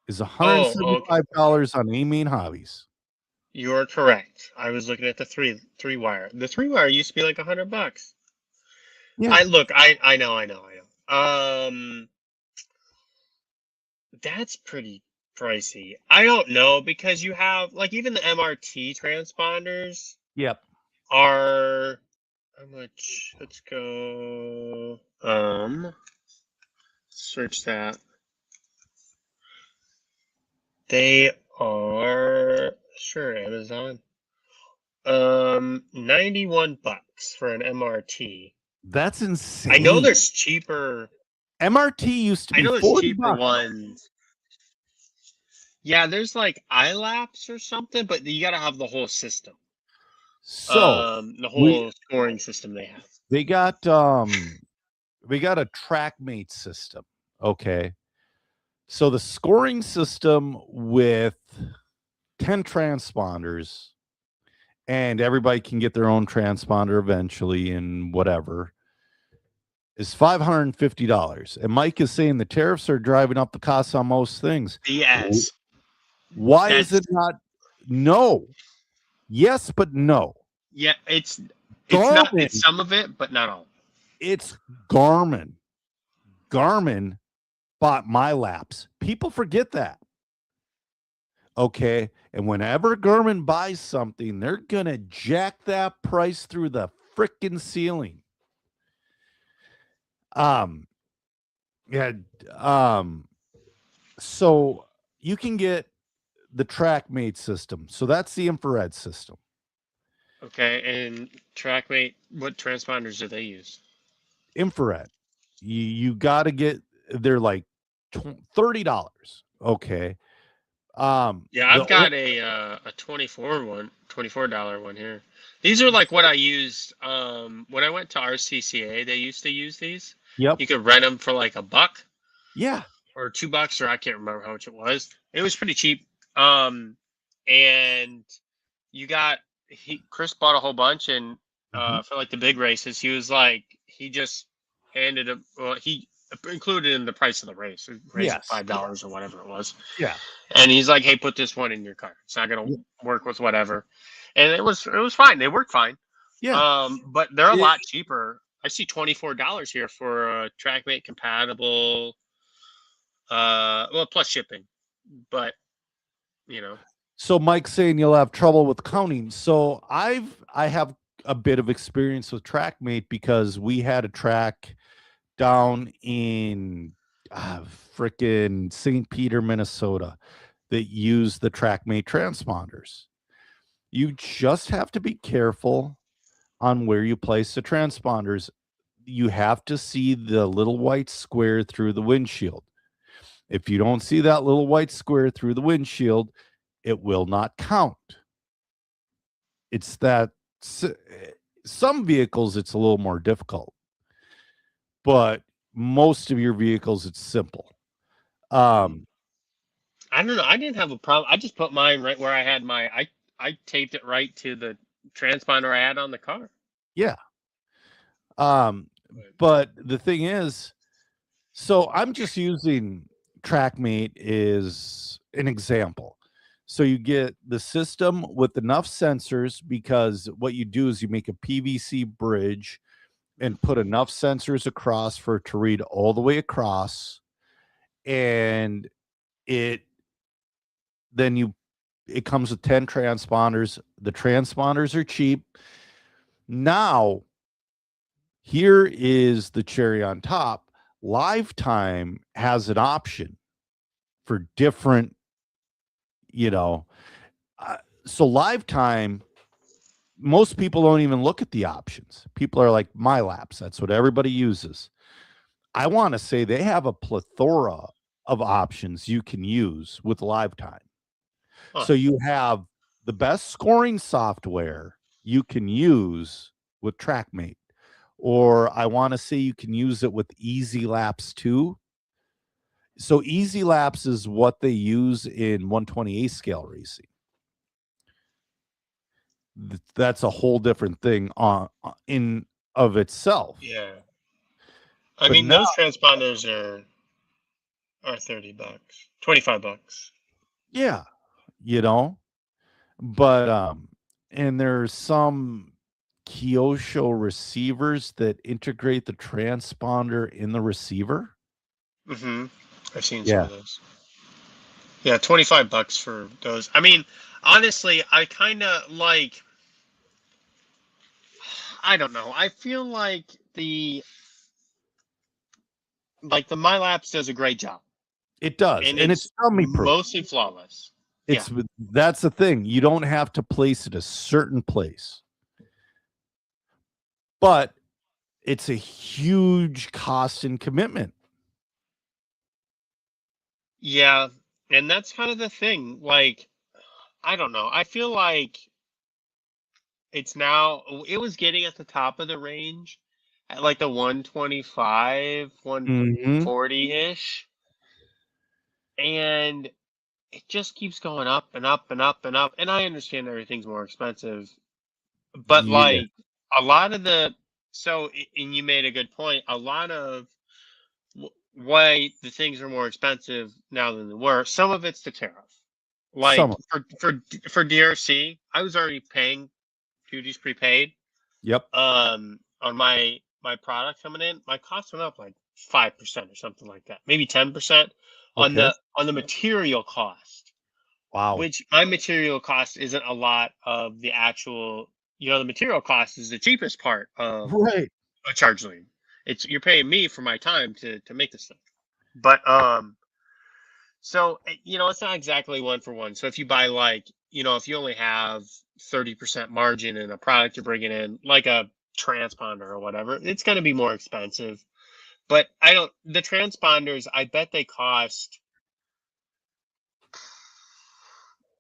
is $175 on A-Main Hobbies. You are correct. I was looking at the three wire. The 3-wire used to be like $100. Yeah. I know. That's pretty pricey. I don't know, because you have like even the MRT transponders Yep. are how much? Let's go. Search that. They are sure Amazon. $91 for an MRT. That's insane. I know there's cheaper. MRT used to I be know there's 40 cheaper bucks. ones. Yeah, there's like iLapse or something, but you got to have the whole system. So the whole scoring system they have. They got we got a TrackMate system. Okay. So the scoring system with 10 transponders, and everybody can get their own transponder eventually and whatever, is $550. And Mike is saying the tariffs are driving up the costs on most things. Yes. Why is it not? No. Yes, but no. Yeah, it's not. It's some of it, but not all. It's Garmin. Garmin bought MyLapse. People forget that. Okay. And whenever Garmin buys something, they're going to jack that price through the freaking ceiling. So you can get the TrackMate system. So that's the infrared system. Okay. And TrackMate, what transponders do they use? Infrared. You got to get, they're like $30. Okay. Yeah, I've got a $24 one here. These are like what I used when I went to RCCA. They used to use these. Yep. You could rent them for like $1. Yeah. Or $2, or I can't remember how much it was. It was pretty cheap. And you got Chris bought a whole bunch, and for like the big races, he just handed him. Well, he included in the price of the race. Yes. $5 or whatever it was. Yeah. And he's like, "Hey, put this one in your car. It's not gonna work with whatever." And it was fine. They work fine. Yeah. But they're a lot cheaper. I see $24 here for a TrackMate compatible. Well, plus shipping, but So Mike's saying you'll have trouble with counting. So I have a bit of experience with TrackMate because we had a track down in frickin' St. Peter, Minnesota that used the TrackMate transponders. You just have to be careful on where you place the transponders. You have to see the little white square through the windshield. If you don't see that little white square through the windshield, it will not count. It's that some vehicles, it's a little more difficult, but most of your vehicles, it's simple. I don't know. I didn't have a problem. I just put mine right where I had I taped it right to the transponder I had on the car. Yeah. But the thing is, so I'm just using TrackMate is an example. So you get the system with enough sensors, because what you do is you make a PVC bridge and put enough sensors across for it to read all the way across. And it comes with 10 transponders. The transponders are cheap. Now, here is the cherry on top. Lifetime has an option for different, so Lifetime, most people don't even look at the options. People are like, MyLapse, that's what everybody uses. I want to say they have a plethora of options you can use with Lifetime. So you have the best scoring software you can use with TrackMate, or I want to say you can use it with EasyLapse too. So EasyLapse is what they use in 128 scale racing. That's a whole different thing in of itself. Yeah. I mean, those transponders are $30, $25. Yeah. But and there's some Kyosho receivers that integrate the transponder in the receiver. I've seen some of those. Yeah, $25 for those. I mean, honestly, I kind of like. I don't know. I feel like the MyLapse does a great job, It does, and and it's it's dummy proof. mostly flawless. Yeah. That's the thing. You don't have to place it a certain place, but it's a huge cost and commitment. Yeah, and that's kind of the thing. Like, I don't know. I feel like it was getting at the top of the range at like the 125, Mhm. 140-ish, and it just keeps going up and up and up and up. And I understand everything's more expensive, but Yeah. like a lot of the and you made a good point. A lot of why the things are more expensive now than they were. Some of it's the tariff. Some Like of for DRC, I was already paying duties prepaid. Yep. On my product coming in, my cost went up like 5% or something like that, maybe 10% on Okay. the material cost. Wow. Which my material cost isn't a lot of the actual. The material cost is the cheapest part of Right. a charge lead. You're paying me for my time to make this stuff. But it's not exactly one for one. So if you buy if you only have 30% margin in a product you're bringing in, like a transponder or whatever, it's going to be more expensive. But the transponders, I bet they cost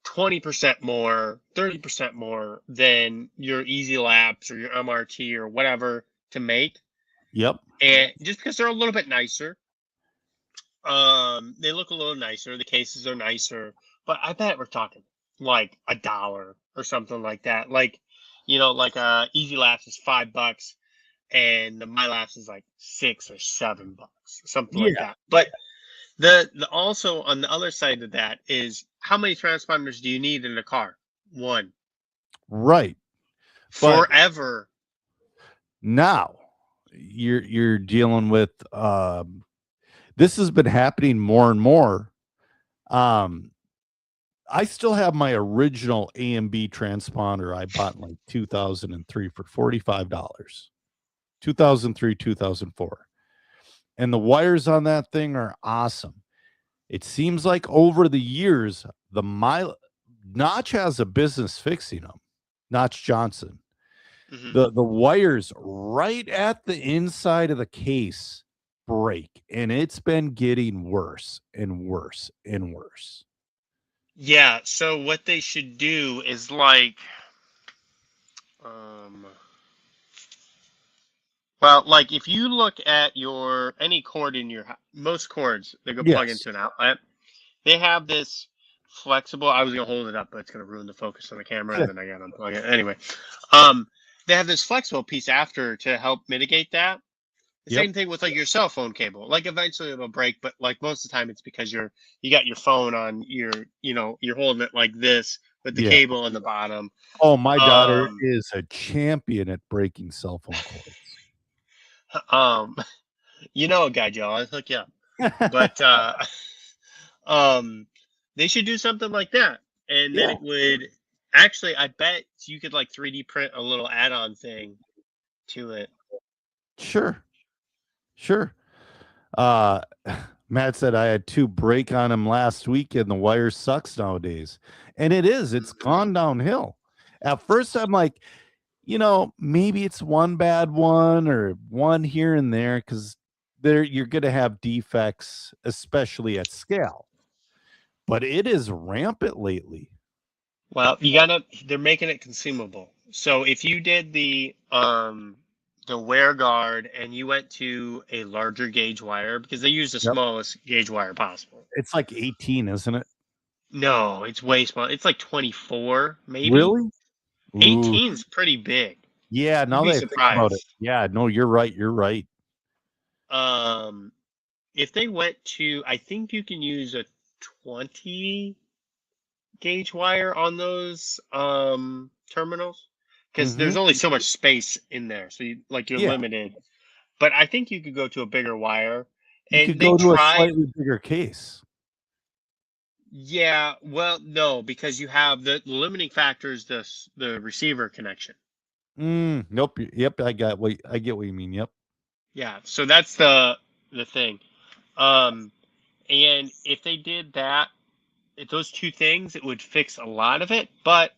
20% more, 30% more than your Easy Labs or your MRT or whatever to make. Yep. And just because they're a little bit nicer, they look a little nicer. The cases are nicer, but I bet we're talking like $1 or something like that. Like Easy Labs is $5 and the MyLapse is like $6 or $7, something like Yeah. that. But the also on the other side of that is how many transponders do you need in a car? One. Right. But Forever. now you're dealing with this has been happening more and more. I still have my original AMB transponder I bought in like 2003 for $45. 2003, 2004. And the wires on that thing are awesome. It seems like over the years, Notch has a business fixing them. Notch Johnson. Mhm. The wires right at the inside of the case break, and it's been getting worse and worse and worse. Yeah, so what they should do is um like if you look at any cord in most cords that go plug Yes. into an outlet, they have this flexible. I was gonna hold it up, but it's gonna ruin the focus on the camera, and then I gotta unplug it. Anyway, they have this flexible piece after to help mitigate that. The Yep. same thing with like your cell phone cable. Like eventually it'll break, but like most of the time it's because you got your phone on you're holding it like this with the Yeah. cable on the bottom. Oh, my daughter Um, is a champion at breaking cell phone cords. um, a guy, Joe. I'll hook you up. But they should do something like that, and then Yeah. it would actually. I bet you could like 3D print a little add-on thing to it. Sure. Sure. Uh Matt said I had 2 break on him last week and the wire sucks nowadays. And it's gone downhill. At first I'm like, maybe it's one bad one or one here and there cuz you're going to have defects especially at scale. But it is rampant lately. Well, they're making it consumable. So if you did the wear guard and you went to a larger gauge wire because they use the Yep. smallest gauge wire possible. It's like 18, isn't it? No, it's way small. It's like 24, maybe. Really? Ooh. 18 is pretty big. Yeah, You'd now be that I think about it. surprised. Yeah, no, you're right. You're right. If they went to, I think you can use a 20 gauge wire on those terminals because there's Mhm. only so much space in there, so you're Yeah. limited. But I think you could go to a bigger wire, You could and they go to a tried. slightly bigger case. Yeah, well, no, because you have the limiting factor is the receiver connection. Nope. Yep, I get what you mean. Yep. Yeah, so that's the thing. And if they did that, if those two things, it would fix a lot of it, but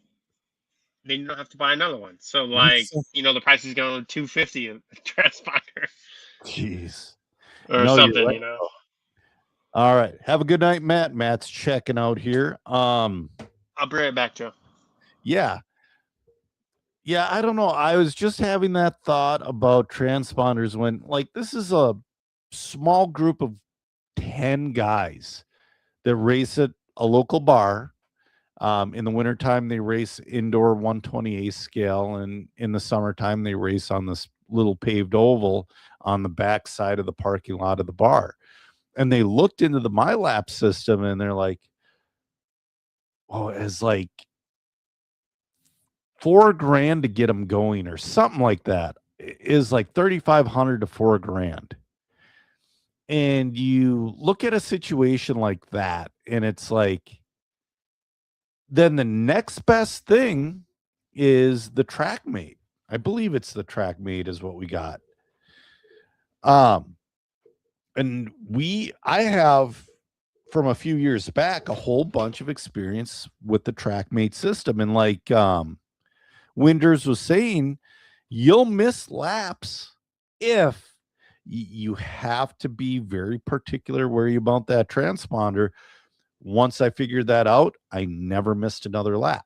then you don't have to buy another one. So like, the price is going to 250 a transponder Jeez. or No, you're something. right. All right. Have a good night, Matt. Matt's checking out here. I'll be right back, Joe. Yeah. Yeah, I don't know. I was just having that thought about transponders when, like, this is a small group of 10 guys that race at a local bar. In the wintertime, they race indoor 128 scale, and in the summertime, they race on this little paved oval on the back side of the parking lot of the bar. And they looked into the MyLap system and they're like, oh, it's like $4,000 to get them going or something like that. Is like 3,500 to $4,000. And you look at a situation like that, and it's like, then the next best thing is the TrackMate. I believe it's the TrackMate is what we got. And I have from a few years back a whole bunch of experience with the TrackMate system, and like Winders was saying, you'll miss laps if you have to be very particular where you mount that transponder. Once I figured that out, I never missed another lap.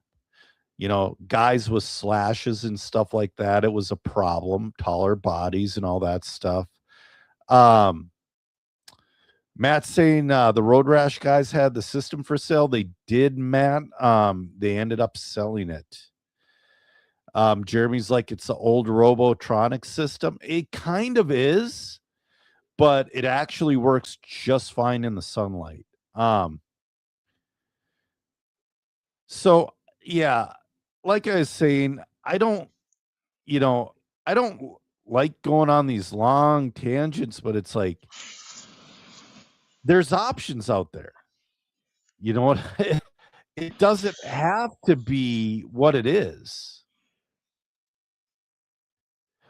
Guys with slashes and stuff like that, it was a problem, taller bodies and all that stuff. Matt's saying the Road Rash guys had the system for sale. They did, Matt. They ended up selling it. Jeremy's like, it's the old Robotronic system. It kind of is, but it actually works just fine in the sunlight. So yeah, like I was saying, I don't like going on these long tangents, but it's like there's options out there. You know what? It doesn't have to be what it is.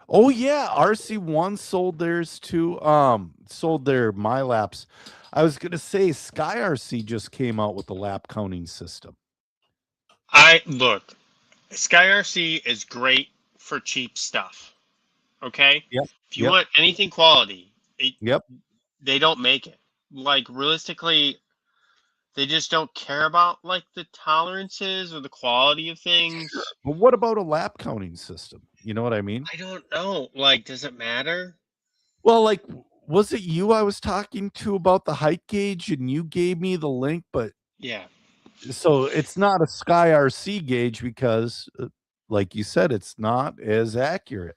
Oh yeah, RC1 sold theirs too. Sold their MyLaps. I was gonna say Sky RC just came out with the lap counting system. Look, Sky RC is great for cheap stuff. Okay? Yep. If you want anything quality, Yep. They don't make it. Like realistically, they just don't care about like the tolerances or the quality of things. Sure. But what about a lap counting system? You know what I mean? I don't know. Like, does it matter? Well, like, was it you I was talking to about the height gauge and you gave me the link? But yeah. So it's not a Sky RC gauge because, like you said, it's not as accurate.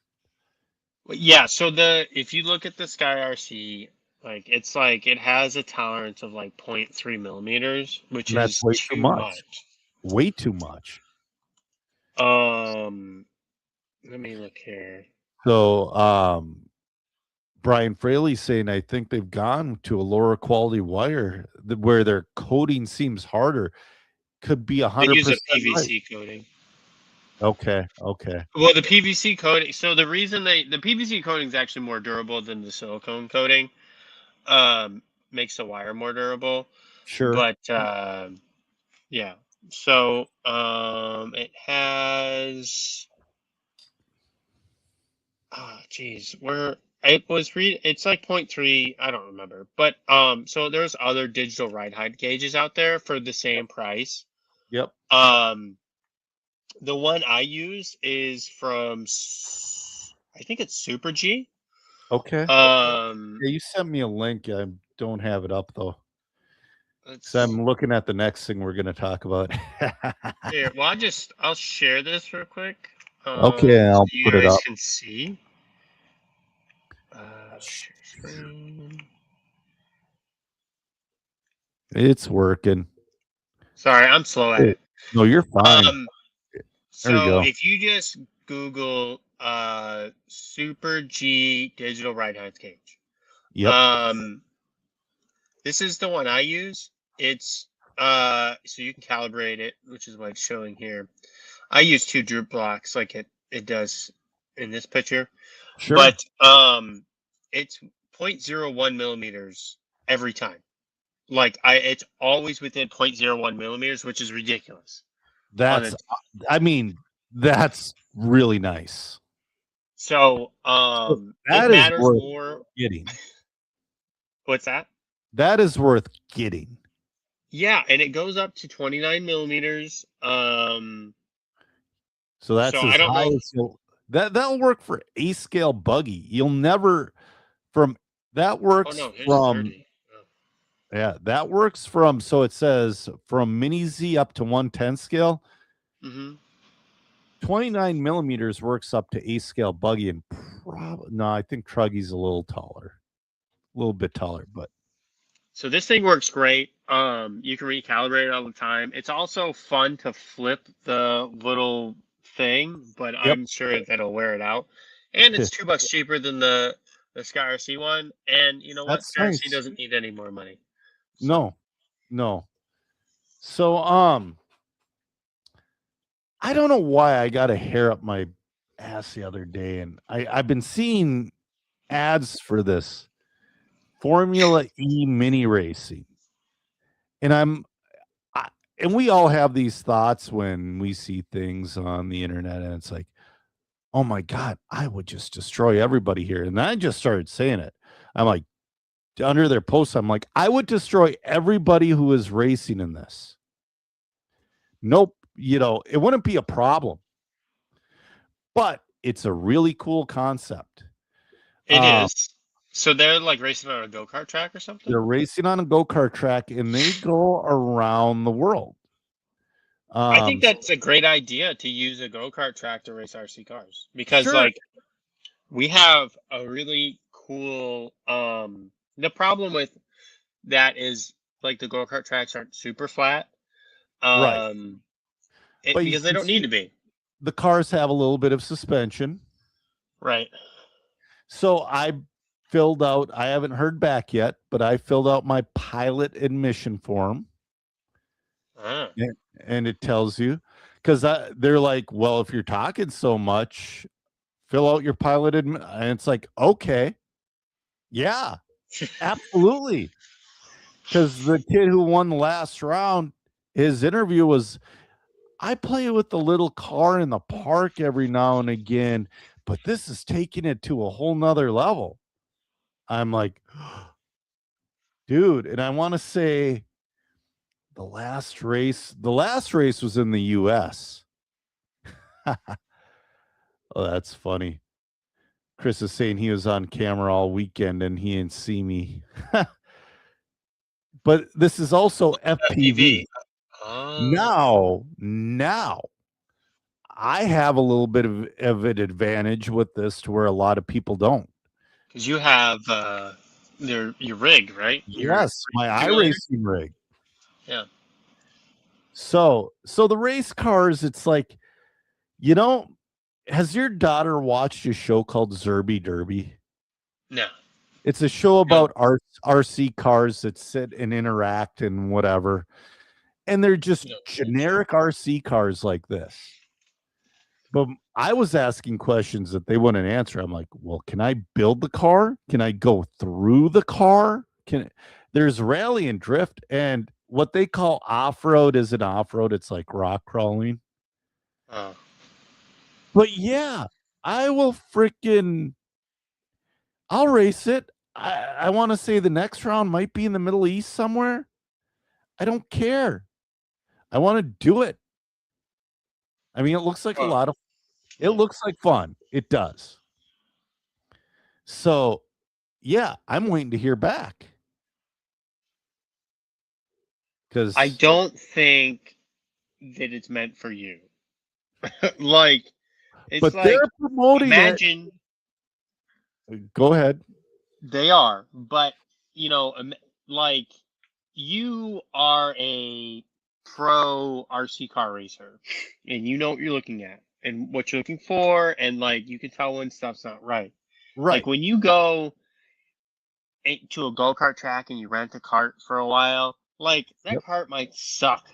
Well, yeah. So if you look at the Sky RC, it has a tolerance of like 0.3 millimeters, which That's is way too too much. Way too much. Let me look here. So, Brian Fraley's saying, I think they've gone to a lower quality wire where their coating seems harder. Could be 100%. They use a PVC coating. Okay. Well, the PVC coating. So the reason the PVC coating is actually more durable than the silicone coating. Makes the wire more durable. Sure. But yeah. So it has. Oh, geez, where it was it's like 0.3. I don't remember, but so there's other digital ride height gauges out there for the same price. Yep. The one I use is from, I think it's Super G. Okay. Yeah, you sent me a link. I don't have it up though. So I'm looking at the next thing we're going to talk about. Here, well, I'll share this real quick. Okay, I'll put it up. You guys can see. Share screen. It's working. Sorry, I'm slow at it. No, you're fine. So if you just Google Super G digital ride height gauge. Yep. This is the one I use. It's So you can calibrate it, which is what it's showing here. I use 2 droop blocks like it does in this picture. Sure. But it's 0.01 millimeters every time. Like it's always within 0.01 millimeters, which is ridiculous. That's really nice. So that it is matters worth more. getting. What's that? That is worth getting. Yeah, and it goes up to 29 millimeters. So that's I don't know. That'll work for a scale buggy. You'll never from that works Oh no, here's from 30. Oh. Yeah, that works from, so it says from mini Z up to 110 scale. 29 millimeters works up to A scale buggy, and I think Truggy's a little bit taller, but so this thing works great. You can recalibrate it all the time. It's also fun to flip the little thing, but I'm sure that'll wear it out. And it's $2 cheaper than the Sky RC one. And you know what? Sky RC doesn't need any more money. So. No. So I don't know why I got a hair up my ass the other day, and I've been seeing ads for this Formula E mini racing, and and we all have these thoughts when we see things on the internet, and it's like, oh my God, I would just destroy everybody here. And I just started saying it. I'm like, under their posts, I'm like, I would destroy everybody who is racing in this. Nope. It wouldn't be a problem. But it's a really cool concept. It is. So they're like racing on a go-kart track or something? They're racing on a go-kart track, and they go around the world. I think that's a great idea to use a go-kart track to race RC cars. Because, we have a really cool... the problem with that is, like, the go-kart tracks aren't super flat. Right. Because they don't need to be. The cars have a little bit of suspension. Right. So I haven't heard back yet, but I filled out my pilot admission form. And it tells you, because they're like, well, if you're talking so much, fill out your pilot admission. And it's like, okay. Yeah, absolutely. Because the kid who won the last round, his interview was, I play with the little car in the park every now and again, but this is taking it to a whole nother level. I'm like, dude, and I want to say the last race was in the US. Oh, that's funny. Chris is saying he was on camera all weekend and he didn't see me. But this is also FPV. Now, I have a little bit of an advantage with this to where a lot of people don't. Because you have your rig, right? Yes, my iRacing rig. Yeah. So the race cars, it's like, has your daughter watched a show called Zerby Derby? No. It's a show about RC cars that sit and interact and whatever. And they're just generic RC cars like this. But I was asking questions that they wouldn't answer. I'm like, well, can I build the car? Can I go through the car? There's rally and drift, and what they call off-road isn't off-road. It's like rock crawling. Oh. But yeah, I will I'll race it. I want to say the next round might be in the Middle East somewhere. I don't care. I want to do it. I mean, it looks like it looks like fun. It does. So, yeah, I'm waiting to hear back. Because I don't think that it's meant for you. Like, it's but like, they're promoting imagine it. Go ahead. They are, but like, you are a pro RC car racer, and you know what you're looking at and what you're looking for, and like you can tell when stuff's not right. Right. Like when you go to a go-kart track and you rent a cart for a while, Like, that cart might suck.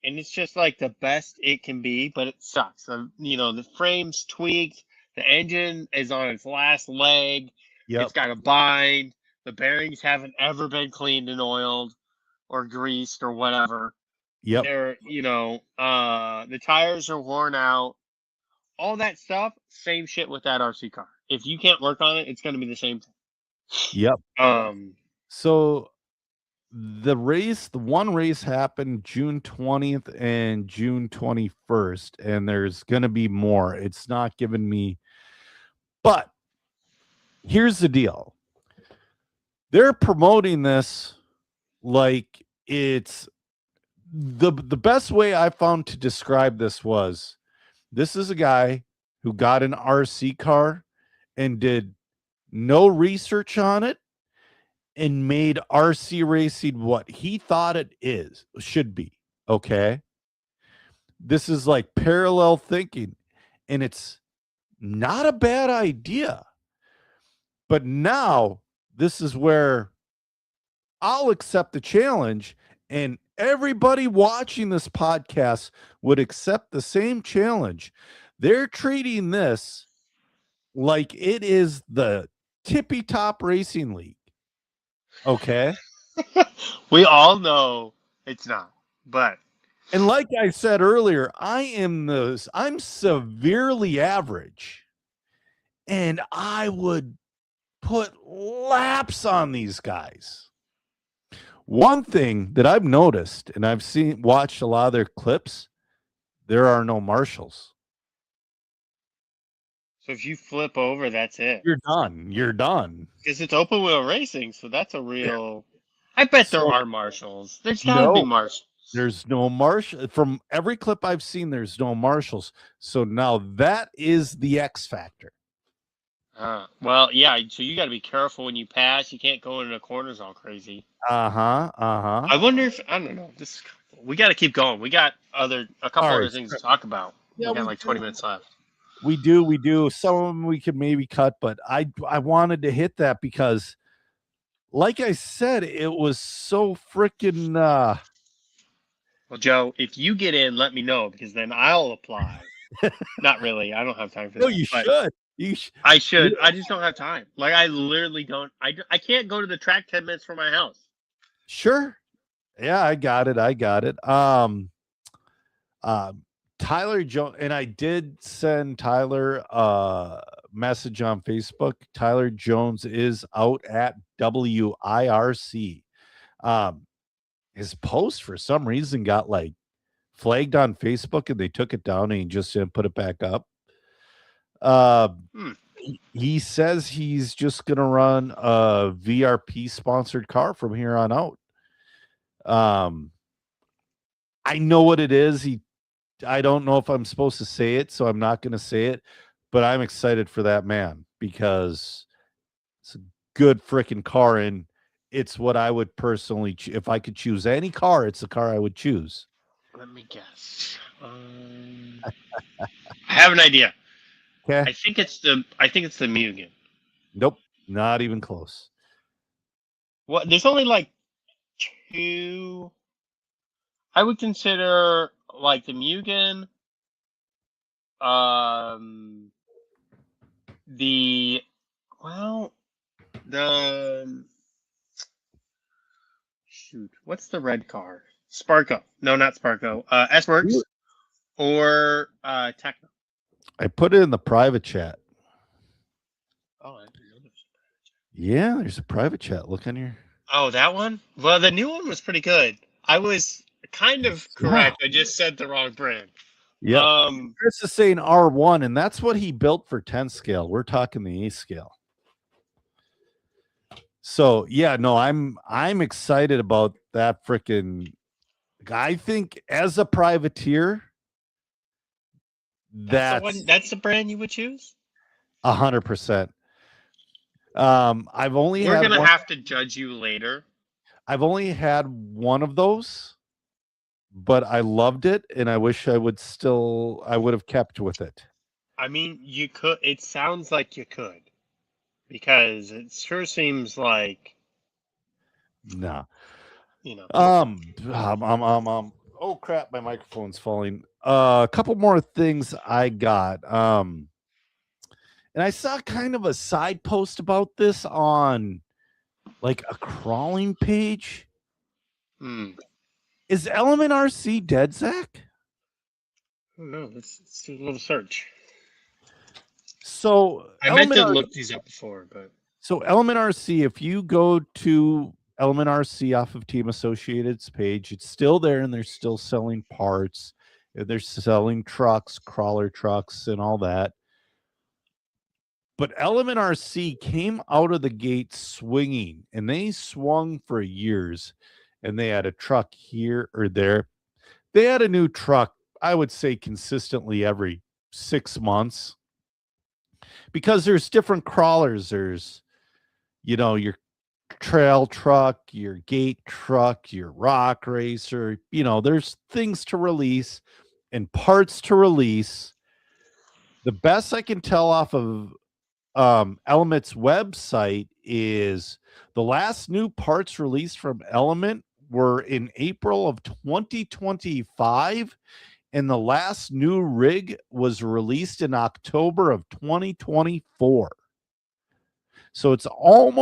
And it's just like the best it can be, but it sucks. The frame's tweaked. The engine is on its last leg. Yep. It's got a bind. The bearings haven't ever been cleaned and oiled or greased or whatever. Yep. The tires are worn out. All that stuff, same shit with that RC car. If you can't work on it, it's going to be the same thing. Yep. So the one race happened June 20th and June 21st, and there's going to be more. It's not giving me, but here's the deal. They're promoting this like it's the best way I found to describe this was, this is a guy who got an RC car and did no research on it and made RC racing what he thought it should be. Okay. This is like parallel thinking, and it's not a bad idea. But now this is where I'll accept the challenge, and everybody watching this podcast would accept the same challenge. They're treating this like it is the tippy top racing league. Okay. We all know it's not, but. And like I said earlier, I'm severely average, and I would put laps on these guys. One thing that I've noticed, and I've watched a lot of their clips, there are no marshals. So if you flip over, that's it. You're done. Because it's open wheel racing, so that's a real. I bet there are marshals. There's gotta be marshals. There's no marshal. From every clip I've seen, there's no marshals. So now that is the X factor. Well, yeah. So you got to be careful when you pass. You can't go into the corners all crazy. I wonder if, I don't know. We got to keep going. We got a couple other things to talk about. Yeah, we got like 20 minutes left. We do. Some of them we could maybe cut, but I wanted to hit that because, like I said, it was so freaking. Well, Joe, if you get in, let me know, because then I'll apply. Not really. I don't have time for that. No, you should. I should. I just don't have time. Like, I literally don't. I can't go to the track 10 minutes from my house. Sure. Yeah, I got it. Tyler Jones, and I did send Tyler a message on Facebook. Tyler Jones is out at WIRC. His post for some reason got like flagged on Facebook, and they took it down, and he just didn't put it back up. He says he's just gonna run a VRP sponsored car from here on out. I know what it is. I don't know if I'm supposed to say it, so I'm not going to say it, but I'm excited for that man because it's a good freaking car, and it's what I would personally, if I could choose any car, it's the car I would choose. Let me guess. I have an idea. Okay. I think it's the Mugen. Nope, not even close. Well, there's only like two. I would consider like the Mugen, what's the red car? Sparko. No, not Sparko. S-Works or Techno. I put it in the private chat. Oh, I didn't know there was a private chat. Yeah, there's a private chat. Look on your. Oh, that one? Well, the new one was pretty good. I was kind of correct. I just said the wrong brand. Yeah. Chris is saying R1, and that's what he built for 10 scale. We're talking the 8 scale. So yeah, no, I'm excited about that freaking. I think as a privateer, that's the brand you would choose. 100%. I've only. We're gonna have to judge you later. I've only had one of those, but I loved it, and I wish I would have kept with it. I mean, you could. It sounds like you could, because it sure seems like. No. you know. Oh crap, my microphone's falling. A couple more things I got. And I saw kind of a side post about this on like a crawling page. Is Element RC dead, Zach? I don't know. Let's do a little search. So I meant to look these up before, but so Element RC, if you go to Element RC off of Team Associated's page, it's still there and they're still selling parts. They're selling trucks, crawler trucks, and all that. But Element RC came out of the gate swinging, and they swung for years. And they had a truck here or there. They had a new truck, I would say, consistently every 6 months, because there's different crawlers. There's, your trail truck, your gate truck, your rock racer. There's things to release and parts to release. The best I can tell off of Element's website is the last new parts released from Element were in April of 2025, and the last new rig was released in October of 2024. So it's 1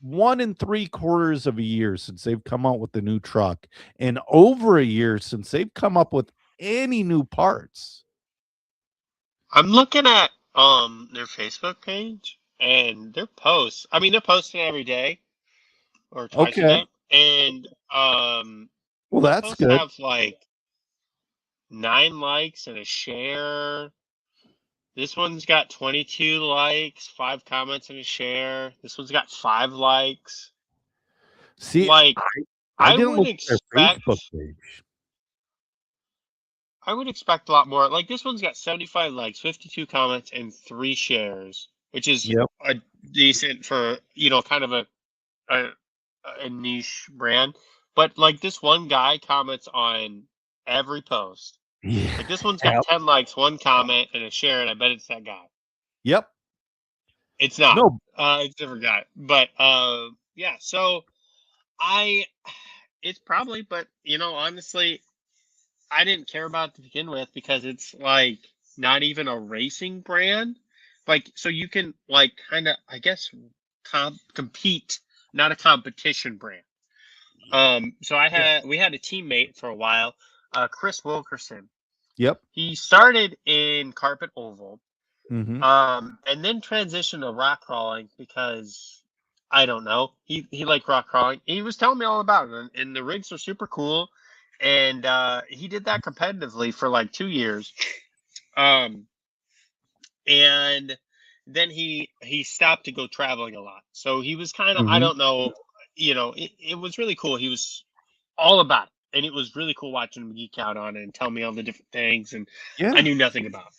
3/4 of a year since they've come out with the new truck, and over a year since they've come up with any new parts. I'm looking at their Facebook page and their posts. I mean, they're posting every day or twice a day, and well, that's good. Have like 9 likes and a share. This one's got 22 likes, 5 comments and a share. This one's got 5 likes. See, like I didn't look at their Facebook page. I would expect a lot more. Like, this one's got 75 likes, 52 comments, and 3 shares, which is a decent for, kind of a niche brand. But like, this one guy comments on every post. Yeah. Like, this one's got 10 likes, 1 comment, and a share, and I bet it's that guy. Yep. It's not. No. It's a different guy. But yeah, so it's probably, but honestly, I didn't care about it to begin with because it's like not even a racing brand. Like, so you can like kind of, I guess, compete, not a competition brand. So we had a teammate for a while, Chris Wilkerson. Yep. He started in carpet oval, and then transitioned to rock crawling because I don't know. He liked rock crawling. He was telling me all about it, and the rigs are super cool. And he did that competitively for like 2 years. And then he stopped to go traveling a lot. So he was kind of, I don't know, it was really cool. He was all about it. And it was really cool watching him geek out on it and tell me all the different things. And I knew nothing about it.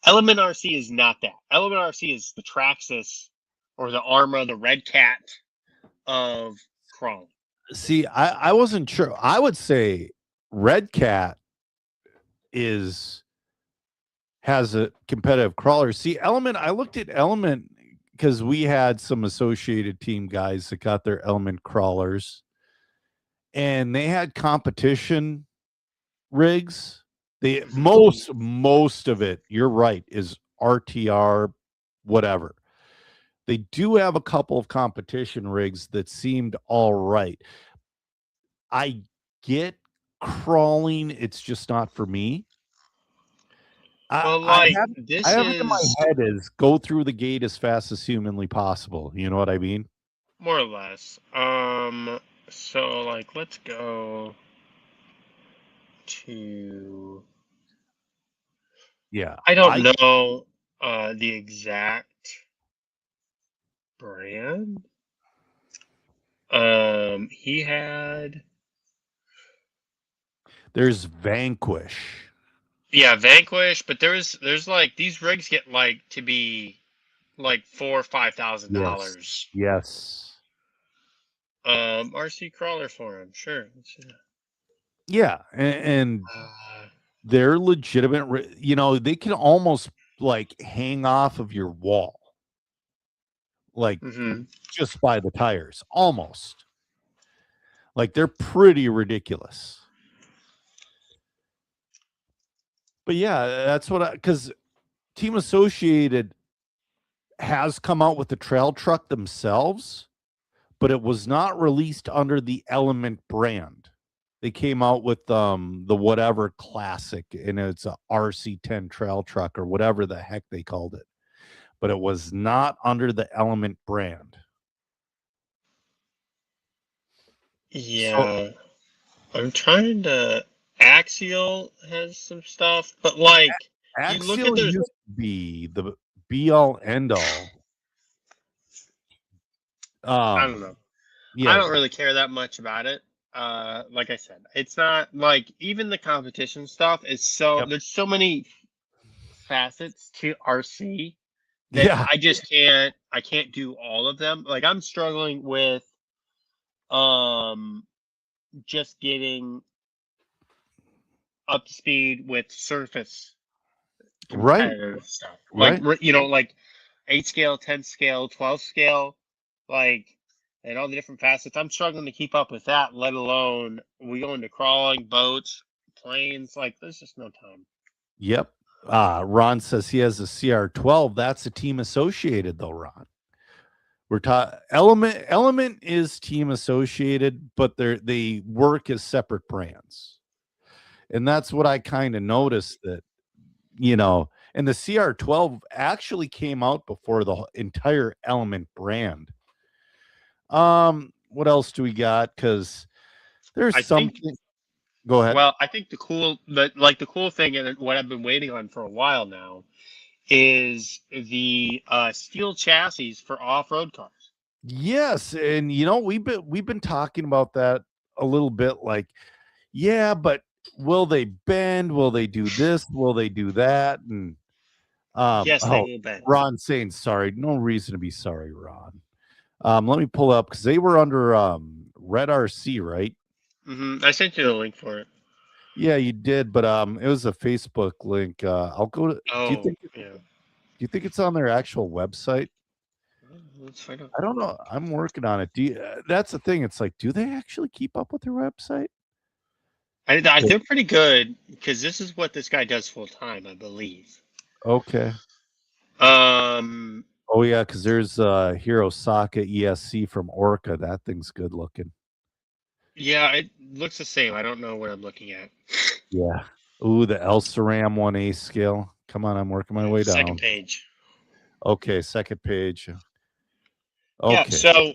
Element RC is not that. Element RC is the Traxxas or the Arrma, the Red Cat of crawling. See, I wasn't sure. I would say Red Cat has a competitive crawler. See, Element, I looked at Element because we had some Associated Team guys that got their Element crawlers, and they had competition rigs. Most of it, you're right, is RTR, whatever. They do have a couple of competition rigs that seemed all right. I get crawling, it's just not for me. Well, I have it in my head is go through the gate as fast as humanly possible. You know what I mean? More or less. So like, let's go to. Yeah. I don't know the exact brand. He had. There's Vanquish. Yeah, Vanquish, but there's like these rigs get like to be like $4,000 or $5,000. Yes. RC crawler for him, sure. Yeah, and they're legitimate. They can almost like hang off of your wall, like just by the tires, almost. Like they're pretty ridiculous. But yeah, that's what because Team Associated has come out with the trail truck themselves, but it was not released under the Element brand. They came out with the whatever classic, and it's a RC10 trail truck or whatever the heck they called it. But it was not under the Element brand. Yeah. I'm trying to. Axial has some stuff, but like you look at Axial their. used to be the be all end all. I don't know. Yeah, I don't really care that much about it. Like I said, it's not like even the competition stuff is so. Yep. There's so many facets to RC that yeah, I just can't. I can't do all of them. Like I'm struggling with just getting up to speed with surface right, competitive stuff. Like right. you know, like 8 scale, 10 scale, 12 scale, like and all the different facets. I'm struggling to keep up with that, let alone we go into crawling, boats, planes. Like there's just no time. Yep. Ron says he has a CR12. That's a Team Associated, though, Ron. We're talking Element is Team Associated, but they work as separate brands. And that's what I kind of noticed that, and the CR12 actually came out before the entire Element brand. What else do we got? Because there's something. Go ahead. Well, I think the cool thing and what I've been waiting on for a while now is the steel chassis for off-road cars. Yes, and we've been talking about that a little bit. Like, yeah, but will they bend? Will they do this? Will they do that? And Yes, they will bend. Ron saying sorry. No reason to be sorry, Ron. Let me pull up because they were under Red RC, right? I sent you the link for it. Yeah, you did, but it was a Facebook link. I'll go to. Oh, Do you think it's on their actual website? Let's find out. I don't know. I'm working on it. That's the thing. It's like, do they actually keep up with their website? They're pretty good because this is what this guy does full time, I believe. Okay. Oh yeah, because there's Hirosaka ESC from Orca. That thing's good looking. Yeah, it looks the same. I don't know what I'm looking at. Yeah. Ooh, the Elsaram 1A scale. Come on, I'm working my way down. Second page. Okay, second page. Okay. Yeah, so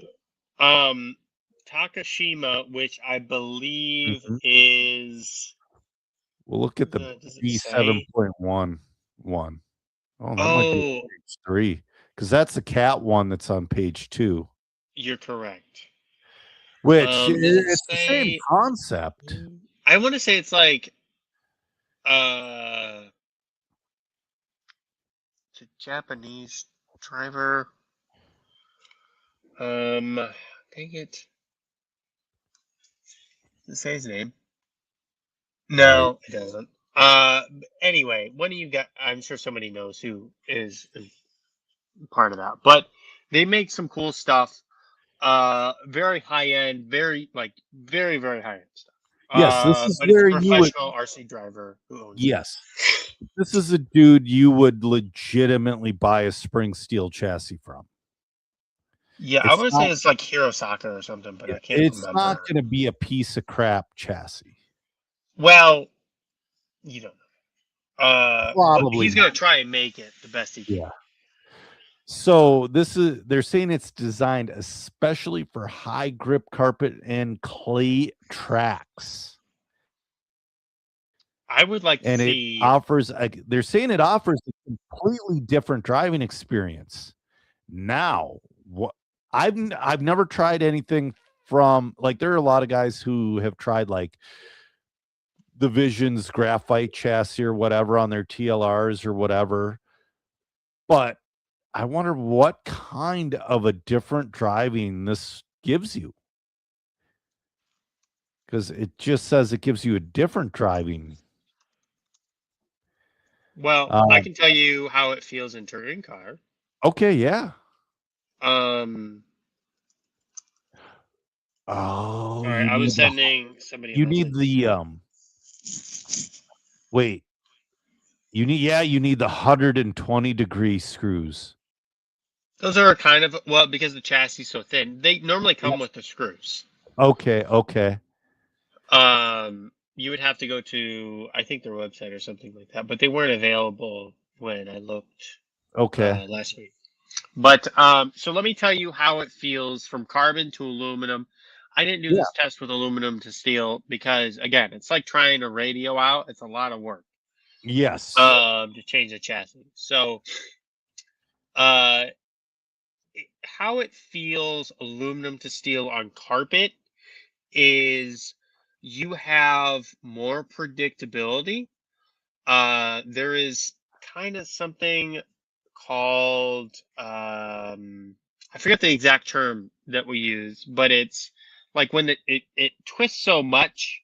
Takashima, which I believe is we'll look at the B7.11. Oh, that might be page 3. Because that's the cat one that's on page 2. You're correct. Which it's the same concept. I want to say it's like it's a Japanese driver. Dang it. Does it say his name? No, it doesn't. Anyway, what do you got? I'm sure somebody knows who is part of that. But they make some cool stuff. Very high end, very very high end stuff. Yes, this is but where it's a professional RC driver who owns it. This is a dude you would legitimately buy a spring steel chassis from. Yeah, I would say it's like Hirosaka or something, but I can't remember. It's not going to be a piece of crap chassis. Well, you don't know. Probably he's going to try and make it the best he can. Yeah. So they're saying it's designed especially for high grip carpet and clay tracks. I would like to see. It offers. They're saying it offers a completely different driving experience. Now, what I've never tried anything from there are a lot of guys who have tried like the Visions graphite chassis or whatever on their TLRs or whatever, but I wonder what kind of a different driving this gives you. Because it just says it gives you a different driving. Well, I can tell you how it feels in touring car. Okay, yeah. Oh, All right, I was sending somebody. You need the wait. You need the 120-degree screws. Those are kind of because the chassis is so thin. They normally come with the screws. Okay. You would have to go to I think their website or something like that, but they weren't available when I looked Okay. last week. But so let me tell you how it feels from carbon to aluminum. I didn't do this test with aluminum to steel because again, it's like trying a radio out. It's a lot of work. Yes. To change the chassis. So how it feels aluminum to steel on carpet is you have more predictability. There is kind of something called I forget the exact term that we use, but it's like when it twists so much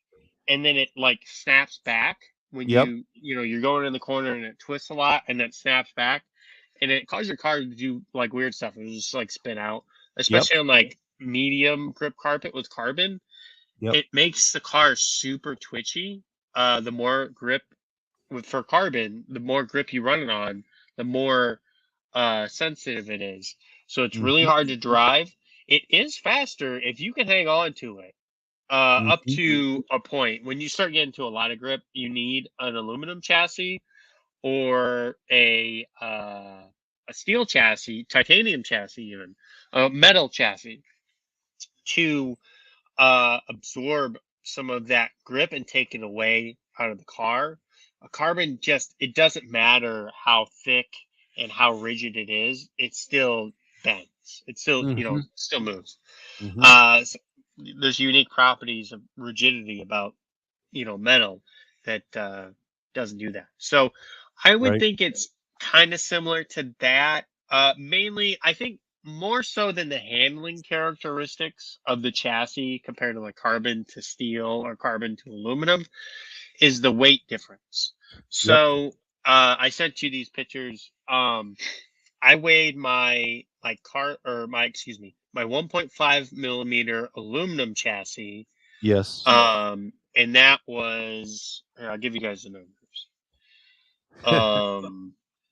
and then it like snaps back when you're going in the corner and it twists a lot and then snaps back and it causes your car to do like weird stuff and just like spin out, especially on like medium grip carpet with carbon. It makes the car super twitchy. The more grip for carbon, the more grip you run it on, the more sensitive it is. So it's really hard to drive. It is faster if you can hang on to it up to a point. When you start getting to a lot of grip, you need an aluminum chassis or a steel chassis, titanium chassis, even a metal chassis to absorb some of that grip and take it away out of the car. A carbon it doesn't matter how thick and how rigid it is, it still bends. It still, still moves. So there's unique properties of rigidity about, metal that doesn't do that. So I would think it's kind of similar to that. Mainly, I think more so than the handling characteristics of the chassis compared to like carbon to steel or carbon to aluminum is the weight difference. So I sent you these pictures. I weighed my my 1.5 millimeter aluminum chassis. Yes. And that was here, I'll give you guys the numbers.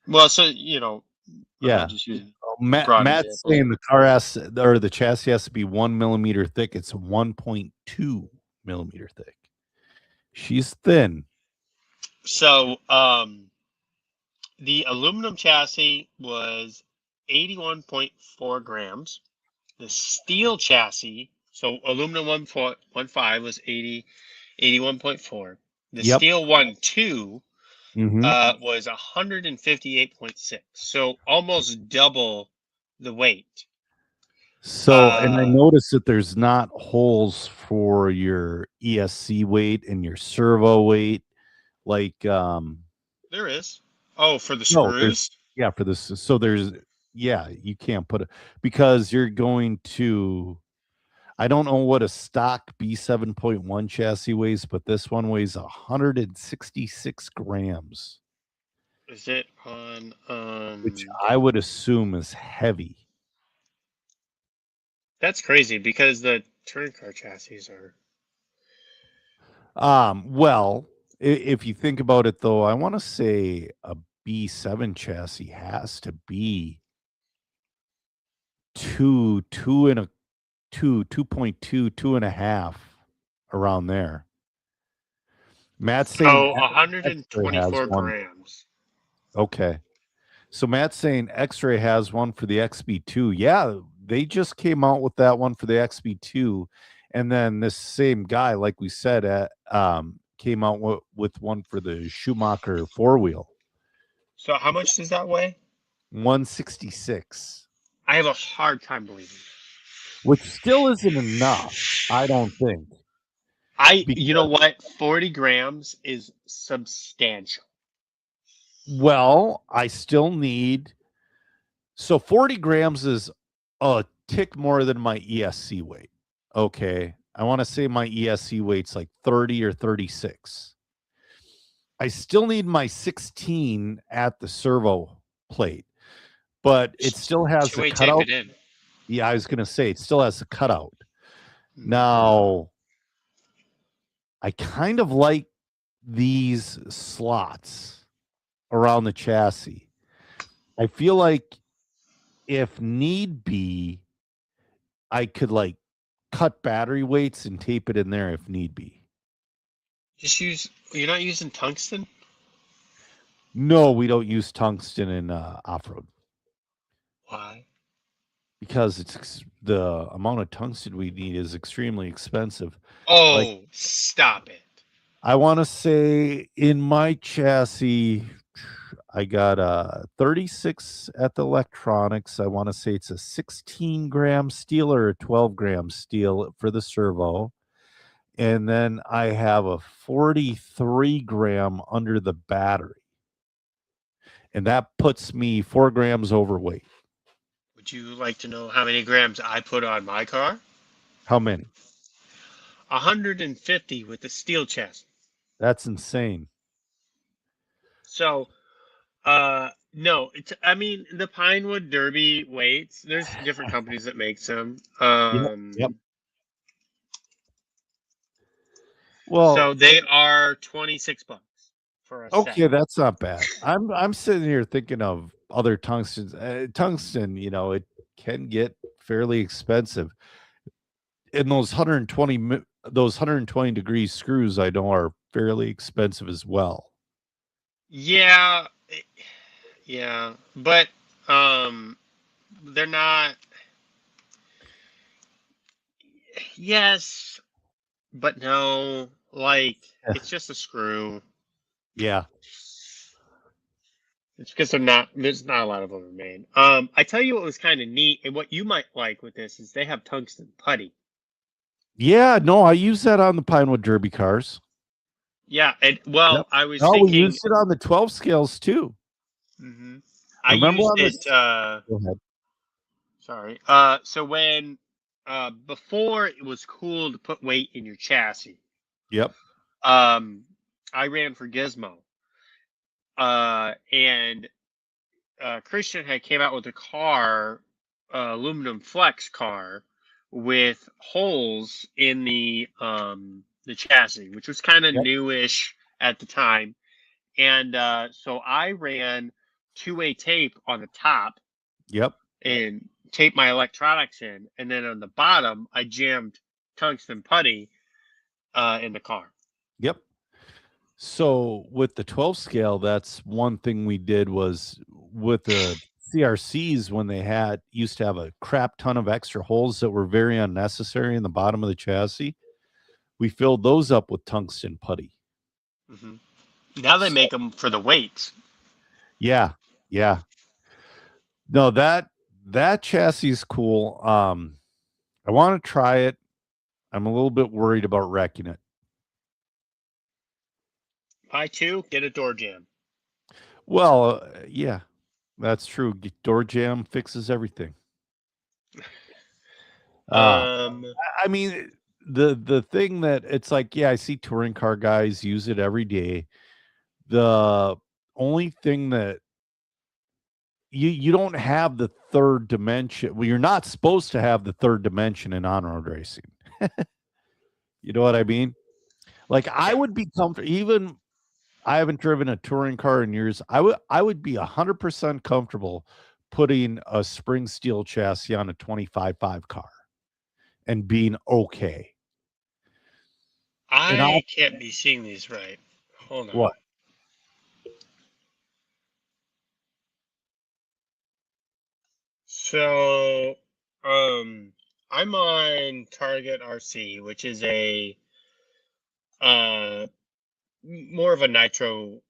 Well, so I'm just using Matt's saying the car or the chassis has to be 1 millimeter thick. It's 1.2 millimeter thick. She's thin. So the aluminum chassis was 81.4 grams. The steel chassis, so aluminum 1.15 was 81.4. The steel 1.2 was 158.6. So almost double the weight. So, and I noticed that there's not holes for your ESC weight and your servo weight. Like, there is. Oh, for the screws? No, for this. So you can't put it because you're going to, I don't know what a stock B7.1 chassis weighs, but this one weighs 166 grams. Is it on, which I would assume is heavy. That's crazy because the touring car chassis are. Well, if you think about it, though, I want to say a B7 chassis has to be 2.2, 2.5 around there. Matt's saying 124 grams. Okay. So Matt's saying X-Ray has one for the XB2. Yeah, they just came out with that one for the XB2. And then this same guy, like we said, came out with one for the Schumacher 4-wheel. So how much does that weigh? 166. I have a hard time believing it. Which still isn't enough, I don't think. You know what? 40 grams is substantial. Well, I still need. So 40 grams is a tick more than my ESC weight. Okay. I want to say my ESC weight's like 30 or 36. I still need my 16 at the servo plate, but it still has the cutout. Yeah, I was going to say it still has the cutout. Now, I kind of like these slots around the chassis. I feel like if need be, I could like cut battery weights and tape it in there if need be. You're not using tungsten? No, we don't use tungsten in off-road. Why? Because the amount of tungsten we need is extremely expensive. Oh, stop it. I want to say in my chassis, I got a 36 at the electronics. I want to say it's a 16-gram steel or a 12-gram steel for the servo. And then I have a 43-gram under the battery. And that puts me 4 grams overweight. Would you like to know how many grams I put on my car? How many? 150 with the steel chassis. That's insane. So, no, I mean, the Pinewood Derby weights, there's different companies that make them. Yep. Well, so they are $26 for a okay, set. that's not bad. I'm sitting here thinking of other tungstens. Tungsten, it can get fairly expensive. And those 120 degree screws, I know, are fairly expensive as well. Yeah, but they're not. Yes, but no. Like it's just a screw. Yeah. It's because there's not a lot of them made. I tell you what was kind of neat and what you might like with this is they have tungsten putty. Yeah, no, I use that on the Pinewood Derby cars. Yeah, I was we thinking. used it on the 12 scales too. Mm-hmm. I used it. Go ahead. Sorry. So when before it was cool to put weight in your chassis. Yep. I ran for Gizmo. And Christian had came out with a car, aluminum flex car, with holes in the chassis, which was kind of newish at the time. And so I ran 2-way tape on the top. Yep. And taped my electronics in, and then on the bottom I jammed tungsten putty in the car. Yep. So with the 12 scale, that's one thing we did was with the CRCs when they used to have a crap ton of extra holes that were very unnecessary in the bottom of the chassis. We filled those up with tungsten putty. Mm-hmm. Now they make them for the weights. Yeah. No, that chassis is cool. I want to try it. I'm a little bit worried about wrecking it. I too get a door jam. Well, yeah, that's true. Door jam fixes everything. I mean, the thing that it's like, yeah, I see touring car guys use it every day. The only thing that you don't have the third dimension. Well, you're not supposed to have the third dimension in on-road racing. You know what I mean? Like I would be comfortable. Even I haven't driven a touring car in years. I would be 100% comfortable putting a spring steel chassis on a 25.5 car and being okay. I can't be seeing these right. Hold on. What? So, I'm on Target RC, which is a more of a nitro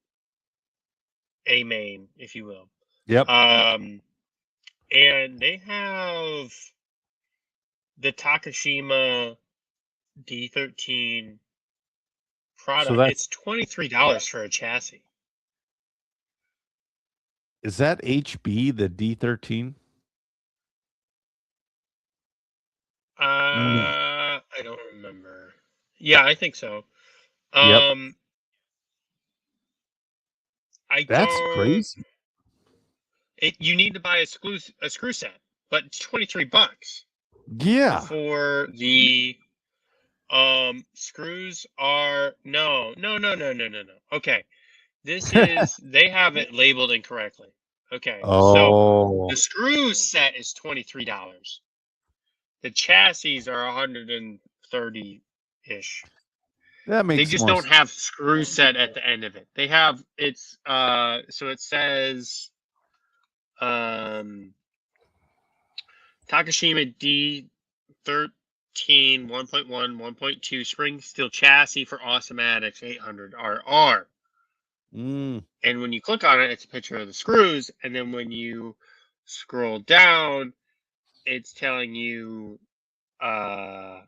A main, if you will. Yep. And they have the Takashima D13 product. So it's $23 for a chassis. Is that HB, the D13? I don't remember. Yeah, I think so. Yep. That's crazy. You need to buy a screw set, but it's $23. Yeah. For the Screws are no. Okay. This is they have it labeled incorrectly. Okay. So Oh, the screw set is $23. The chassis are 130-ish. that They makes just more don't sense. have screw set at the end of it. They have it's so it says um Takashima D13 1.1 1.2 spring steel chassis for Awesomatics 800 RR. Mm. And when you click on it, it's a picture of the screws, and then when you scroll down, it's telling you about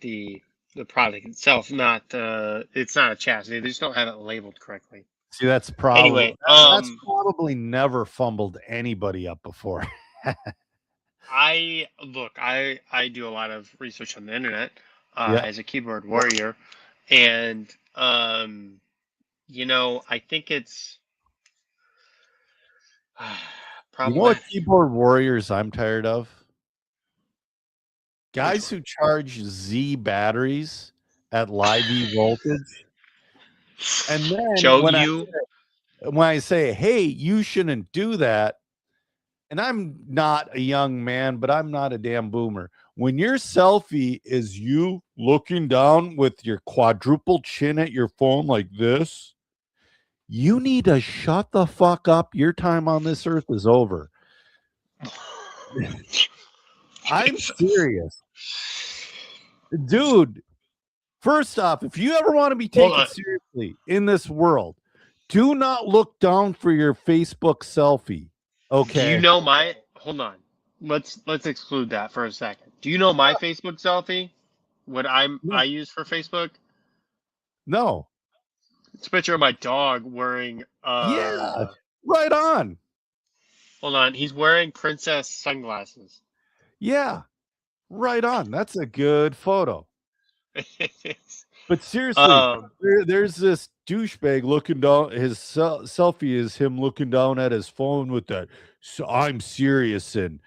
the product itself, not it's not a chassis. They just don't have it labeled correctly. See, that's Anyway, probably never fumbled anybody up before. I do a lot of research on the internet Yeah. as a keyboard warrior, and I think it's You know problematic. what keyboard warriors I'm tired of? Guys who charge Z batteries at live voltage. And then Joe, when I say, hey, you shouldn't do that, and I'm not a young man, but I'm not a damn boomer. When your selfie is you looking down with your quadruple chin at your phone like this, you need to shut the fuck up. Your time on this earth is over. I'm serious. Dude, first off, if you ever want to be taken seriously in this world, do not look down for your Facebook selfie. Okay. Do you know hold on. Let's exclude that for a second. Do you know my Facebook selfie? What I use for Facebook? No. It's a picture of my dog wearing yeah, right on. Hold on, he's wearing princess sunglasses. Yeah. Right on. That's a good photo. But seriously, there's this douchebag looking down. His selfie is him looking down at his phone with that. So I'm serious, and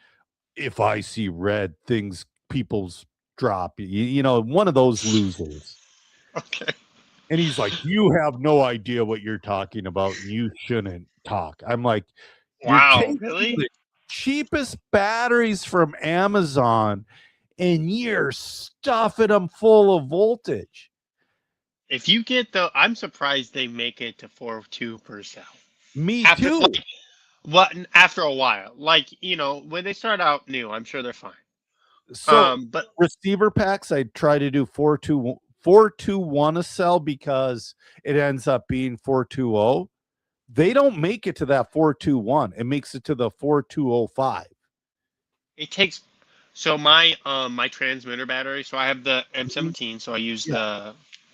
if I see red things, people's drop. One of those losers. Okay. And he's like, "You have no idea what you're talking about, and you shouldn't talk." I'm like, "Wow, you're really? The cheapest batteries from Amazon, and you're stuffing them full of voltage." If you get I'm surprised they make it to 4.2 per cell. Me too. After a while, when they start out new, I'm sure they're fine. So, but receiver packs, I try to do 421 a cell because it ends up being 420. They don't make it to that 421. It makes it to the 4205. It takes my transmitter battery. So I have the M17. So I use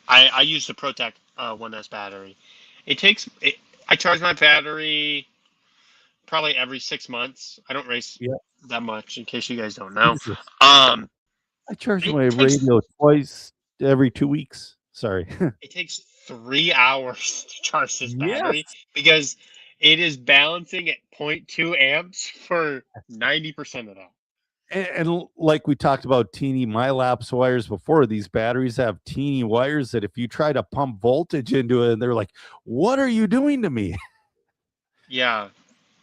I use the ProTech 1S battery. I charge my battery probably every 6 months. I don't race that much, in case you guys don't know. I charge my radio twice every 2 weeks. Sorry. It takes 3 hours to charge this battery because it is balancing at 0.2 amps for 90% of that. And like we talked about teeny MyLapse wires before, these batteries have teeny wires that if you try to pump voltage into it, they're like, what are you doing to me? Yeah.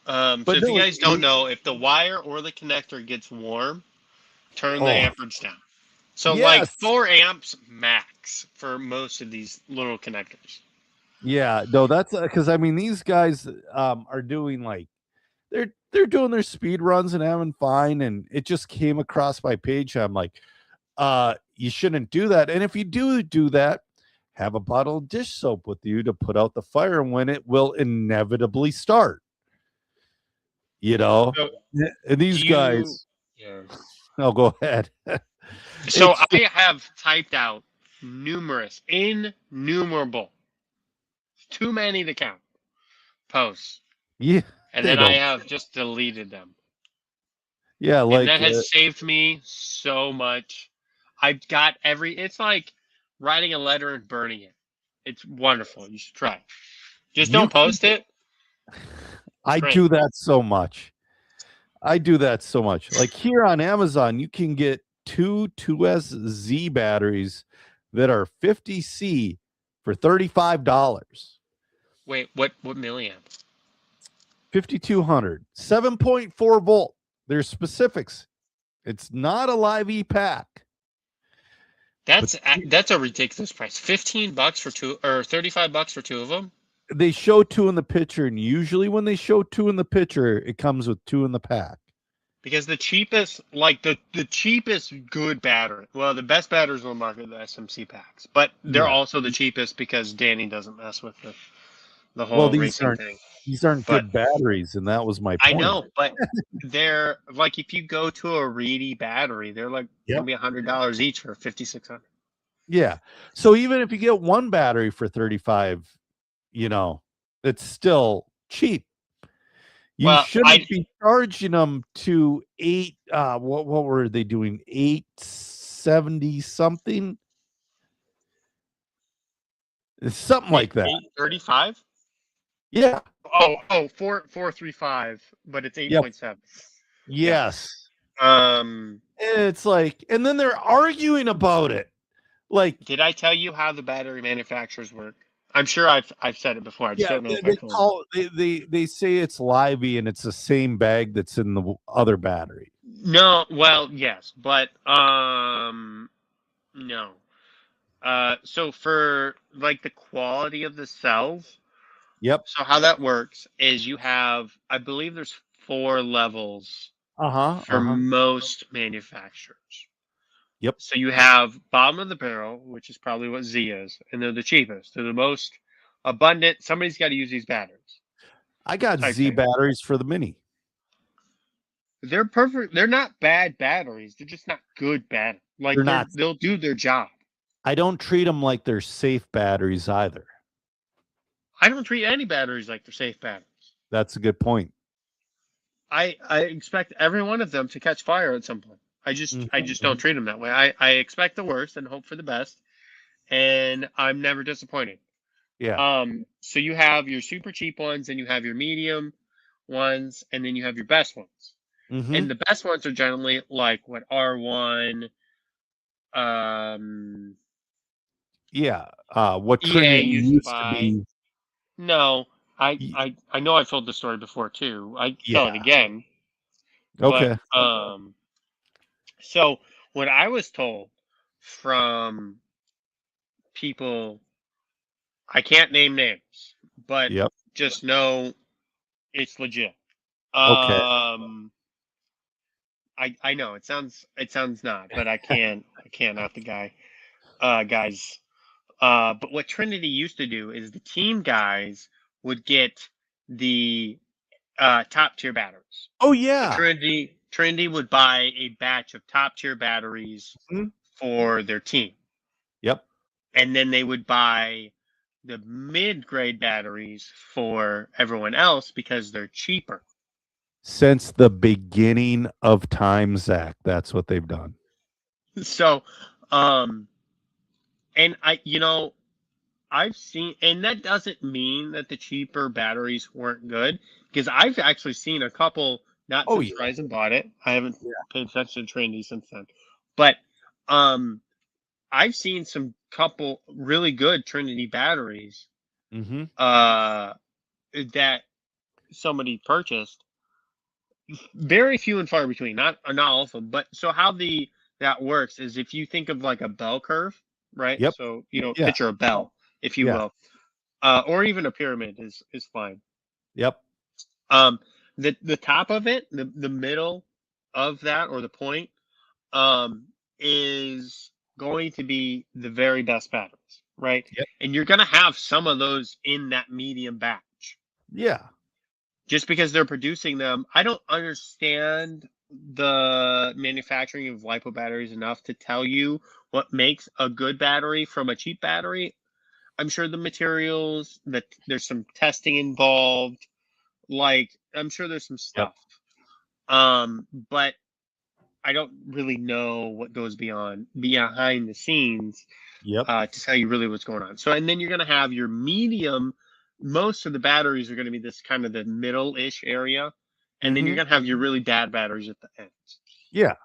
So if you guys don't know, if the wire or the connector gets warm, turn the amperage down. So like 4 amps max for most of these little connectors. Yeah, no, that's because these guys are doing they're doing their speed runs and having fun, and it just came across my page. I'm like, you shouldn't do that. And if you do that, have a bottle of dish soap with you to put out the fire when it will inevitably start. So, and these guys. Oh, go ahead. So I have typed out innumerable, too many to count, posts. Yeah. And then I have just deleted them. Yeah, and that has saved me so much. I've got it's like writing a letter and burning it. It's wonderful. You should try it. Just don't post it. I do that so much. Like here on Amazon, you can get two 2SZ batteries that are 50C for $35. Wait, what milliamps? 5200, 7.4 volt. There's specifics. It's not a live e-pack. That's a ridiculous price. $15 for two, or $35 for two of them. They show two in the picture, and usually when they show two in the picture, it comes with two in the pack. Because the cheapest, like the cheapest good battery, well, the best batteries on the market are the SMC packs, but they're also the cheapest because Danny doesn't mess with the whole racing thing. These aren't good batteries, and that was my point. I know, but they're like, if you go to a Reedy battery, they're like gonna be $100 each for 5,600. Yeah. So even if you get one battery for 35, it's still cheap. You shouldn't be charging them to 8. What were they doing? 870 something. Something like that. 835. Yeah. Oh, 435, but it's 8.7. Yes. And it's like, and then they're arguing about it. Like, did I tell you how the battery manufacturers work? I'm sure I've said it before. I just don't know if I told you. They say it's Livy and it's the same bag that's in the other battery. No, well, yes, but no. So for like the quality of the cells. Yep. So how that works is you have, I believe there's 4 levels for most manufacturers. Yep. So you have bottom of the barrel, which is probably what Z is, and they're the cheapest. They're the most abundant. Somebody's got to use these batteries. I got Z batteries for the Mini. They're perfect. They're not bad batteries. They're just not good batteries. Like they'll do their job. I don't treat them like they're safe batteries either. I don't treat any batteries like they're safe batteries. That's a good point. I expect every one of them to catch fire at some point. I just don't treat them that way. I expect the worst and hope for the best, and I'm never disappointed. Yeah. So you have your super cheap ones, and you have your medium ones, and then you have your best ones. And the best ones are generally like what R1. What Trinity used to be. No, I know I've told the story before too. I tell it again. Okay. But, so what I was told from people, I can't name names, but just know it's legit. Okay. I know it sounds not, but I can't out the guy, guys. But what Trinity used to do is the team guys would get the top tier batteries. Oh yeah. So Trinity would buy a batch of top tier batteries for their team. Yep. And then they would buy the mid-grade batteries for everyone else because they're cheaper. Since the beginning of time, Zach, that's what they've done. So, and I've seen, and that doesn't mean that the cheaper batteries weren't good, because I've actually seen a couple not since Verizon bought it. I haven't paid attention to Trinity since then, but I've seen some couple really good Trinity batteries that somebody purchased. Very few and far between, not all of them. But so how that works is if you think of like a bell curve, right? Yep. So picture a bell, if you will, or even a pyramid is fine. Yep. The top of it, the middle of that, or the point, is going to be the very best batteries, right? Yep. And you're going to have some of those in that medium batch. Yeah. Just because they're producing them. I don't understand the manufacturing of LiPo batteries enough to tell you what makes a good battery from a cheap battery. I'm sure the materials, that there's some testing involved. Like, I'm sure there's some stuff. But I don't really know what goes behind the scenes to tell you really what's going on. So, and then you're going to have your medium. Most of the batteries are going to be this kind of the middle-ish area. And then you're going to have your really bad batteries at the end. Yeah.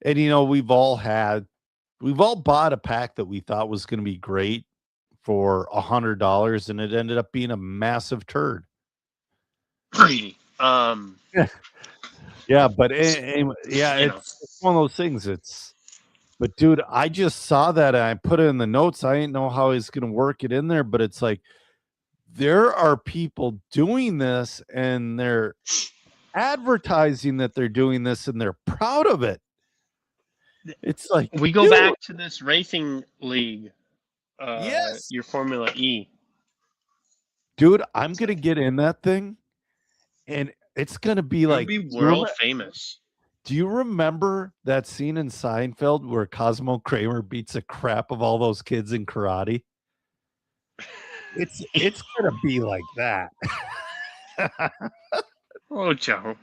And we've all bought a pack that we thought was going to be great for $100, and it ended up being a massive turd. Brady. Yeah, but yeah, it's one of those things. But dude, I just saw that and I put it in the notes. I didn't know how he's going to work it in there, but it's like there are people doing this and they're advertising that they're doing this and they're proud of it. It's like we go back to this racing league. Yes, your Formula E. Dude, I'm gonna get in that thing, and it's gonna be It'll like be world famous. Do you remember that scene in Seinfeld where Cosmo Kramer beats the crap of all those kids in karate? It's gonna be like that. Oh, Joe.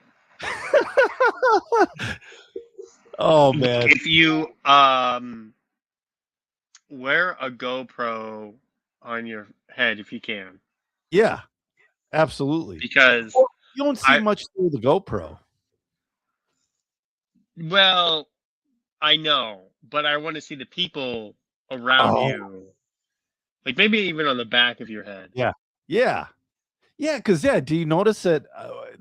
Oh man. If you wear a GoPro on your head if you can. Yeah. Absolutely. Because you don't see much through the GoPro. Well, I know, but I want to see the people around you. Like maybe even on the back of your head. Yeah. Yeah. Yeah, because do you notice that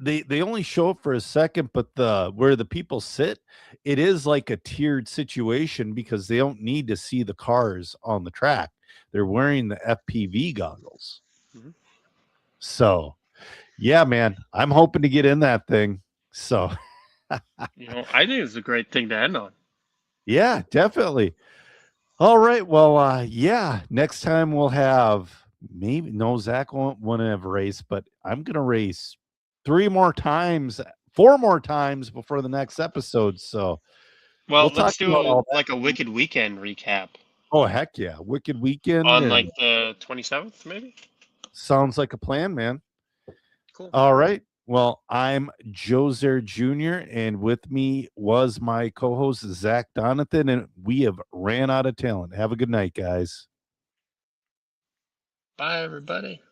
they only show it for a second, but where the people sit, it is like a tiered situation because they don't need to see the cars on the track. They're wearing the FPV goggles. Mm-hmm. So, yeah, man, I'm hoping to get in that thing. So, I think it's a great thing to end on. Yeah, definitely. All right. Well, yeah, next time we'll have. Maybe no, Zach won't have a race, but I'm gonna race 4 more times before the next episode. So, let's do like a Wicked Weekend recap. Oh heck yeah, Wicked Weekend on like the 27th, maybe. Sounds like a plan, man. Cool. All right. Well, I'm Joe Zer Jr., and with me was my co-host Zach Donathan, and we have ran out of talent. Have a good night, guys. Bye, everybody.